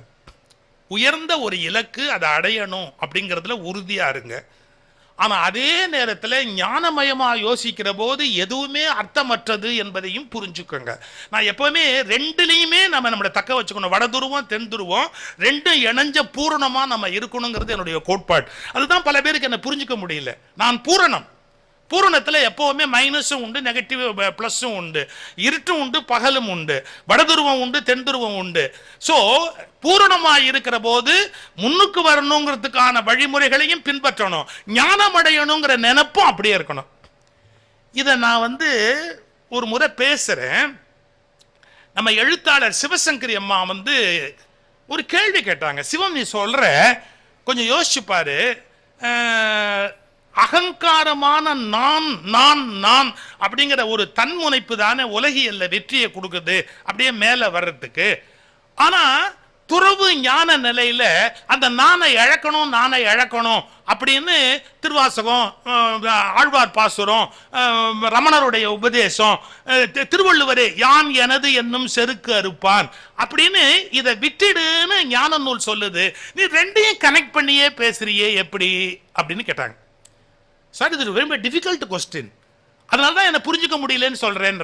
உயர்ந்த ஒரு இலக்கு, அதை அடையணும் அப்படிங்கிறதுல உறுதியா இருங்க. ஆனா அதே நேரத்தில் ஞானமயமா யோசிக்கிற போது எதுவுமே அர்த்தமற்றது என்பதையும் புரிஞ்சுக்கோங்க. நான் எப்பவுமே 2லையுமே நம்மளை தக்க வச்சுக்கணும். வட துருவம் தென் துருவம் 2 இணைஞ்ச பூரணமா நம்ம இருக்கணுங்கிறது என்னுடைய கோட்பாடு. அதுதான் பல பேருக்கு என்ன புரிஞ்சுக்க முடியல. நான் பூரணம், பூரணத்தில் எப்பவுமே மைனஸும் உண்டு, நெகட்டிவ் பிளஸும் உண்டு, இருட்டும் உண்டு, பகலும் உண்டு, வடதுருவம் உண்டு, தென் துருவம் உண்டு. ஸோ பூரணமாக இருக்கிற போது முன்னுக்கு வரணுங்கிறதுக்கான வழிமுறைகளையும் பின்பற்றணும், ஞானம் அடையணுங்கிற நினைப்பும் அப்படியே இருக்கணும். இதை நான் வந்து ஒரு முறை பேசுறேன். நம்ம எழுத்தாளர் சிவசங்கரி அம்மா வந்து ஒரு கேள்வி கேட்டாங்க. சிவம், நீ சொல்ற, கொஞ்சம் யோசிச்சு பாரு, அகங்காரமான நான் நான் நான் அப்படிங்கிற ஒரு தன்முனைப்பு தானே உலகியல்ல வெற்றியை கொடுக்குது அப்படியே மேல வர்றதுக்கு. ஆனா துறவு ஞான நிலையில அந்த நானை இழக்கணும் அப்படின்னு திருவாசகம், ஆழ்வார் பாசுரம், ரமணருடைய உபதேசம், திருவள்ளுவரே யான் எனது என்னும் செருக்கு அறுப்பான் அப்படின்னு இதை விட்டுடுன்னு ஞான நூல் சொல்லுது. நீ ரெண்டையும் கனெக்ட் பண்ணியே பேசுறியே எப்படி அப்படின்னு கேட்டாங்க. சார் இது வெரி டிஃபிகல்ட் கொஸ்டின். அதனால தான் என்ன புரிஞ்சுக்க முடியலன்னு சொல்றேன்.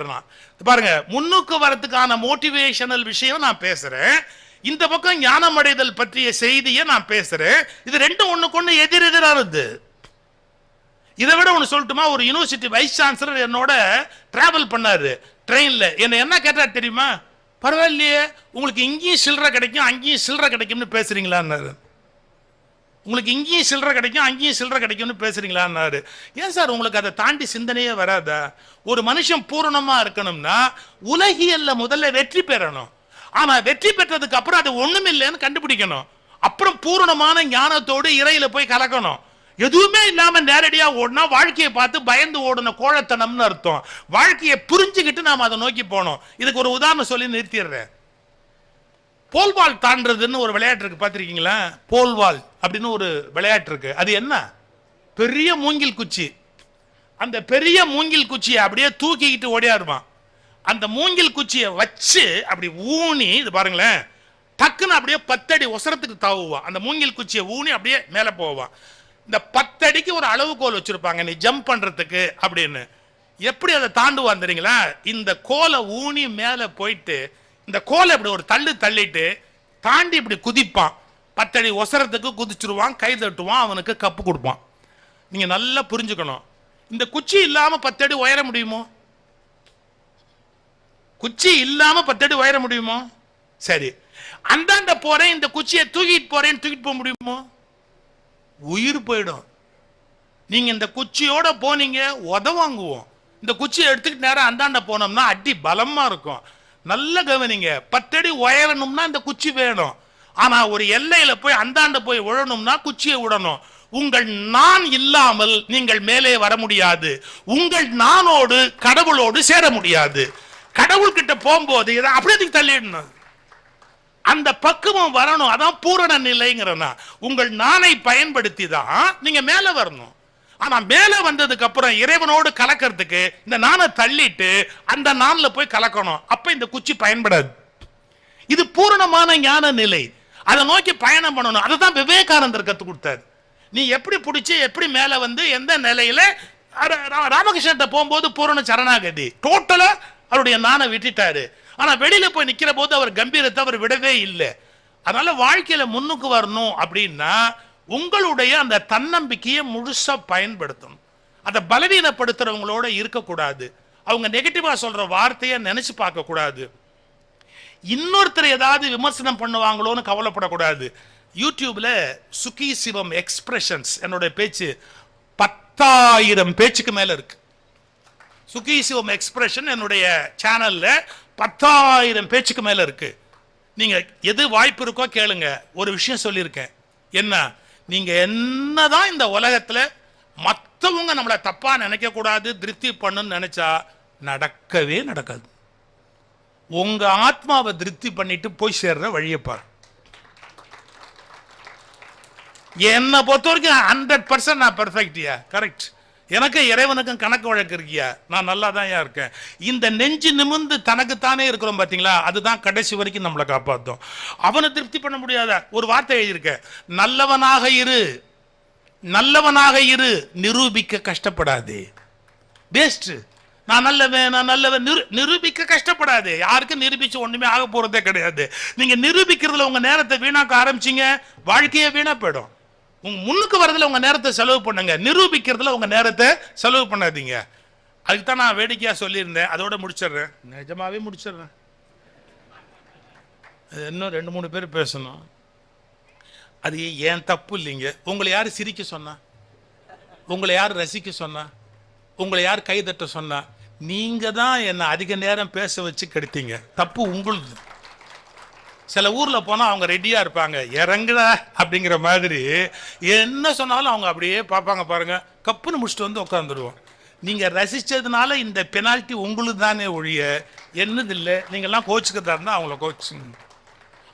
பாருங்க, முன்னுக்கு வரதுக்கான மோட்டிவேஷனல் விஷயம் நான் பேசுறேன், இந்த பக்கம் ஞானம் அடைதல் பற்றிய செய்தியை நான் பேசுறேன். இது ரெண்டும் ஒண்ணுக்கு ஒண்ணு எதிரெதிரானது. இதை விட ஒன்று சொல்லட்டுமா? ஒரு யூனிவர்சிட்டி வைஸ் சான்சலர் என்னோட டிராவல் பண்ணாரு ட்ரெயின்ல. என்ன கேட்டா தெரியுமா? பரவாயில்லையே, உங்களுக்கு இங்கேயும் சில்லறை கிடைக்கும் அங்கேயும் சில்லறை கிடைக்கும்னு பேசுறீங்களான்னாரு. உங்களுக்கு இங்கேயும் சில்லறை கிடைக்கும் அங்கேயும் சில்லறை கிடைக்கும்னு பேசுறீங்களான்னாரு. ஏன் சார் உங்களுக்கு அதை தாண்டி சிந்தனையே வராதா? ஒரு மனுஷன் பூரணமா இருக்கணும்னா உலகியல்ல முதல்ல வெற்றி பெறணும். ஆனா வெற்றி பெற்றதுக்கு அப்புறம் அது ஒண்ணுமில்லைன்னு கண்டுபிடிக்கணும். அப்புறம் பூரணமான ஞானத்தோடு இறையில போய் கலக்கணும். எதுவுமே இல்லாம நேரடியா ஓடினா வாழ்க்கையை பார்த்து பயந்து ஓடுன கோழத்தனம்னு அர்த்தம். வாழ்க்கையை புரிஞ்சுக்கிட்டு நாம அதை நோக்கி போனோம். இதுக்கு ஒரு உதாரணம் சொல்லி நிறுத்திடுறேன். போல்வால் தாண்டதுன்னு ஒரு விளையாட்டு இருக்கு, பார்த்திருக்கீங்களா? போல்வால் அப்படின்னு ஒரு விளையாட்டு இருக்கு. அது என்ன? பெரிய மூங்கில் குச்சி. அந்த பெரிய மூங்கில் குச்சியை அப்படியே தூக்கிக்கிட்டு ஓடியாருவான். அந்த மூங்கில் குச்சியை வச்சு அப்படி ஊனி, இது பாருங்களேன், டக்குன்னு அப்படியே 10 அடி உசரத்துக்கு தாவுவான். அந்த மூங்கில் குச்சியை ஊனி அப்படியே மேலே போவான். இந்த 10 அடிக்கு ஒரு அளவுகோல் வச்சிருப்பாங்க நீ ஜம்ப் பண்றதுக்கு அப்படின்னு. எப்படி அதை தாண்டுவான் தெரியுங்களா? இந்த கோலை ஊனி மேலே போயிட்டு இந்த கோலை இப்படி ஒரு தள்ளிட்டு தாண்டி இப்படி குதிப்பான். 10 அடி உசரத்துக்கு குதிச்சிருவான், கை தட்டுவான், அவனுக்கு கப்பு கொடுப்பான். நீங்க நல்லா புரிஞ்சுக்கணும். இந்த குச்சி இல்லாம 10 அடி உயர முடியுமோ? குச்சி இல்லாம 10 அடி உயர முடியுமோ? சரி, அந்தாண்ட போறேன் இந்த குச்சியை தூக்கிட்டு போறேன்னு தூக்கிட்டு போக முடியுமோ? உயிர் போயிடும். நீங்க இந்த குச்சியோட போனீங்க உதவாங்குவோம். இந்த குச்சியை எடுத்துக்கிட்டு நேரம் அந்தாண்ட போனோம்னா அடி பலமா இருக்கும். நல்ல கவனிங்க, 10 அடி உயரணும்னா இந்த குச்சி வேணும். ஆனா ஒரு எல்லையில போய் அந்தாண்ட போய் விழணும்னா குச்சியை விடணும். உங்கள் நான் இல்லாமல் நீங்கள் மேலே வர முடியாது. உங்கள் நானோடு கடவுளோடு சேர முடியாது. கடவுள் கிட்ட போகும்போது இதை அப்படியே தள்ளிடணும். அந்த பக்குவம் வரணும். அதான் பூரண நிலைங்கிறனா. உங்கள் நானை பயன்படுத்தி தான் நீங்க மேல வரணும். ஆனா மேல வந்ததுக்கு அப்புறம் இறைவனோடு கலக்கிறதுக்கு இந்த நானை தள்ளிட்டு அந்த நான்ல போய் கலக்கணும். அப்ப இந்த குச்சி பயன்படாது. இது பூரணமான ஞான நிலை. அதை நோக்கி பயணம் பண்ணணும். அதுதான் விவேகானந்தர் கத்து கொடுத்தாரு. நீ எப்படி பிடிச்சி எப்படி மேல வந்து எந்த நிலையில. ராமகிருஷ்ணன் போகும்போது பூரண சரணாகதி, டோட்டலா அவருடைய நானை விட்டுட்டாரு. ஆனா வெளியில போய் நிக்கிற போது அவர் கம்பீரத்தை அவர் விடவே இல்லை. அதனால வாழ்க்கையில முன்னுக்கு வரணும் அப்படின்னா உங்களுடைய அந்த தன்னம்பிக்கையை முழுசா பயன்படுத்தணும். அதை பலவீனப்படுத்துறவங்களோட இருக்கக்கூடாது. அவங்க நெகட்டிவா சொல்ற வார்த்தையை நினைச்சு பார்க்க கூடாது. இன்னொருத்தர் ஏதாவது விமர்சனம் பண்ணுவாங்களோன்னு கவலைப்படக்கூடாது. யூடியூப்ல சுகி சிவம் எக்ஸ்பிரஷன்ஸ் என்னோட பேச்சு 10,000 பேச்சுக்கு மேல இருக்கு. சுகி சிவம் எக்ஸ்பிரஷன் என்னுடைய சேனல்ல 10,000 பேச்சுக்கு மேல இருக்கு. நீங்க எது வாய்ப்பு இருக்கோ கேளுங்க. ஒரு விஷயம் சொல்லியிருக்கேன், என்ன, நீங்க என்னதான் இந்த உலகத்துல மற்றவங்க நம்மளை தப்பா நினைக்க கூடாது, திருப்தி பண்ணுன்னு நினைச்சா நடக்கவே நடக்காது. உங்க ஆத்மாவை திருப்தி பண்ணிட்டு போய் சேர்ற வழியை பாரு. என்னை பொறுத்த வரைக்கும் 100% நான் பெர்ஃபெக்ட்யா, கரெக்ட். எனக்கு இறைவனுக்கும் கணக்கு வழக்கு இருக்கியா, நான் நல்லா தான் இருக்கேன். இந்த நெஞ்சு நிமிர்ந்து தனக்குத்தானே இருக்கிறோம் பாத்தீங்களா, அதுதான் கடைசி வரைக்கும் நம்மளை காப்பாற்றும். அவனை திருப்தி பண்ண முடியாத ஒரு வார்த்தை எழுதியிருக்க, நல்லவனாக இரு, நல்லவனாக இரு, நிரூபிக்க கஷ்டப்படாதே. பெஸ்ட். நான் நல்லவன் நிரூபிக்க கஷ்டப்படாது. யாருக்கும் நிரூபிச்சு ஒண்ணுமே ஆக போறதே கிடையாது. நீங்க நிரூபிக்கிறதுல உங்க நேரத்தை வீணாக்க ஆரம்பிச்சீங்க, வாழ்க்கையே வீணா போயிடும். உங்க முன்னுக்கு வரதுல உங்க நேரத்தை செலவு பண்ணுங்க, நிரூபிக்கிறதுல உங்க நேரத்தை செலவு பண்ணாதீங்க. அதுக்கு தான் நான் வேடிக்கையா சொல்லியிருந்தேன். அதோட முடிச்சிடுறேன், நிஜமாவே முடிச்சிடுறேன். இன்னும் 2-3 பேர் பேசணும். அது ஏன் தப்பு இல்லைங்க. உங்களை யார் சிரிக்க சொன்னா? உங்களை யார் ரசிக்க சொன்னா? உங்களை யார் கைதட்ட சொன்னா? நீங்க தான் என்னை அதிக நேரம் பேச வச்சு கெடுத்தீங்க. தப்பு உங்களுது. சில ஊர்ல போனா அவங்க ரெடியா இருப்பாங்க, இறங்குடா அப்படிங்கிற மாதிரி. என்ன சொன்னாலும் அவங்க அப்படியே பார்ப்பாங்க பாருங்க, கப்புன்னு முடிச்சுட்டு வந்து உட்காந்துருவோம். நீங்க ரசிச்சதுனால இந்த பெனால்ட்டி உங்களுக்கு தானே ஒழிய என்னது இல்லை. நீங்கள்லாம் கோச்சுக்கிறதா இருந்தால் அவங்கள கோச்சுங்க.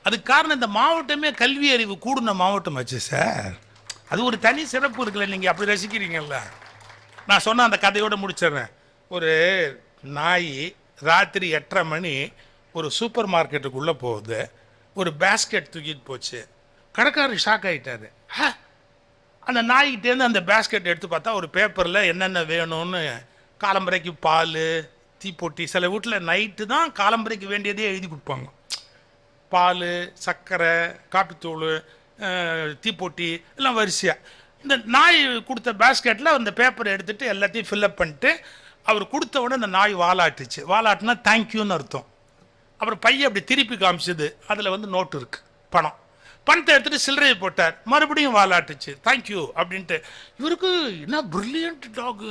அதுக்கு காரணம் இந்த மாவட்டமே கல்வி அறிவு கூடுன மாவட்டம் ஆச்சு சார். அது ஒரு தனி சிறப்பு இருக்குல்ல, நீங்கள் அப்படி ரசிக்கிறீங்கல்ல. நான் சொன்ன அந்த கதையோடு முடிச்சிடுறேன். ஒரு நாய் ராத்திரி 8:30 மணி ஒரு சூப்பர் மார்க்கெட்டுக்குள்ளே போகுது. ஒரு பேஸ்கெட் தூக்கிட்டு போச்சு. கடைக்காரர் ஷாக் ஆகிட்டாரு. அந்த நாய்கிட்டேருந்து அந்த பேஸ்கெட் எடுத்து பார்த்தா ஒரு பேப்பரில் என்னென்ன வேணும்னு காலம்பரைக்கு பால், தீப்பொட்டி. சில வீட்டில் நைட்டு தான் காலம்பரைக்கு வேண்டியதே எழுதி கொடுப்பாங்க. பால், சர்க்கரை, காப்பித்தூள், தீப்பொட்டி எல்லாம் வரிசையாக. இந்த நாய் கொடுத்த பேஸ்கெட்டில் அந்த பேப்பரை எடுத்துகிட்டு எல்லாத்தையும் ஃபில்லப் பண்ணிட்டு அவர் கொடுத்த உடனே அந்த நாய் வாலாட்டுச்சு. வாலாட்டுனா தேங்க்யூன்னு அர்த்தம். அப்புறம் பையன் அப்படி திருப்பி காமிச்சது. அதில் வந்து நோட்டு இருக்குது, பணம். பணத்தை எடுத்துகிட்டு சில்லறையை போட்டார். மறுபடியும் வாலாட்டுச்சு, தேங்க்யூ அப்படின்ட்டு. இவருக்கு என்ன பிரில்லியன்ட் டாகு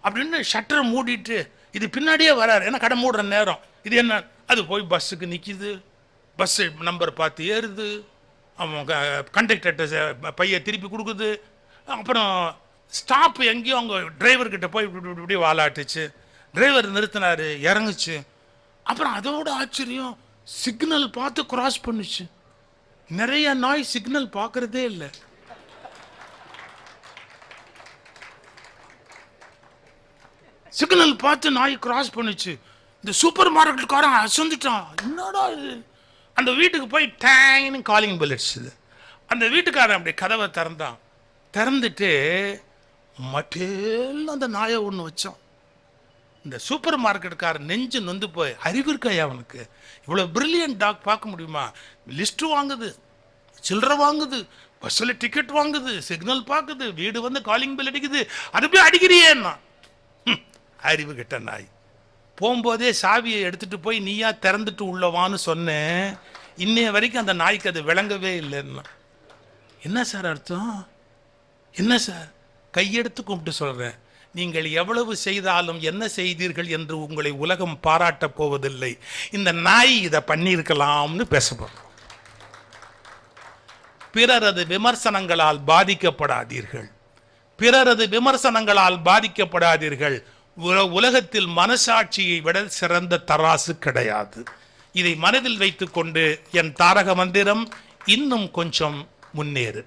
அப்படின்னு ஷட்டரை மூடிட்டு இது பின்னாடியே வராரு. ஏன்னா கடை மூடுற நேரம். இது என்ன, அது போய் பஸ்ஸுக்கு நிற்கிது, பஸ்ஸு நம்பர் பார்த்து ஏறுது, அவங்க கண்டக்டர்கிட்ட பையை திருப்பி கொடுக்குது. அப்புறம் ஸ்டாப் எங்கேயோ அவங்க டிரைவர்கிட்ட போய் இப்படி வாலாட்டுச்சு. டிரைவர் நிறுத்தினார், இறங்குச்சு. அப்புறம் அதோட ஆச்சரியம், சிக்னல் பார்த்து கிராஸ் பண்ணுச்சு. நிறைய நாய் சிக்னல் பார்க்கறதே இல்லை. சிக்னல் பார்த்து நாய் கிராஸ் பண்ணுச்சு. இந்த சூப்பர் மார்க்கெட்டுக்காரன் அசந்துட்டான், என்னடா இது. அந்த வீட்டுக்கு போய் டேங்னு காலிங் பெல் அடிச்சுது. அந்த வீட்டுக்காரன் அப்படி கதவை திறந்தான். திறந்துட்டு மட்டேல் அந்த நாயை ஒன்று வச்சான். இந்த சூப்பர் மார்க்கெட்டுக்காரன் நெஞ்சு நொந்து போய், அறிவு இருக்காயா அவனுக்கு, இவ்வளோ பிரில்லியன்ட் டாக் பார்க்க முடியுமா? லிஸ்ட்டு வாங்குது, சில்லறை வாங்குது, பஸ்ஸில் டிக்கெட் வாங்குது, சிக்னல் பார்க்குது, வீடு வந்து காலிங் பெல் அடிக்குது, அது போய் அடிக்கிறியேன்னா. அறிவு கிட்ட நாய். போகும்போதே சாவியை எடுத்துட்டு போய் நீயா திறந்துட்டு உள்ளவான்னு சொன்னேன். இன்னைய வரைக்கும் அந்த நாய்க்கு அது விளங்கவே இல்லைன்னா. என்ன சார் அர்த்தம்? என்ன சார்? கையெடுத்து கும்பிட்டு சொல்கிறேன், நீங்கள் எவ்வளவு செய்தாலும் என்ன செய்தீர்கள் என்று உங்களை உலகம் பாராட்டப் போவதில்லை. இந்த நாய் இதை பண்ணியிருக்கலாம்னு பேசப்போம். பிறரது விமர்சனங்களால் பாதிக்கப்படாதீர்கள், பிறரது விமர்சனங்களால் பாதிக்கப்படாதீர்கள். உலகத்தில் மனசாட்சியை விட சிறந்த தராசு கிடையாது. இதை மனதில் வைத்துக்கொண்டு என் தாரக மந்திரம், இன்னும் கொஞ்சம் முன்னேறு.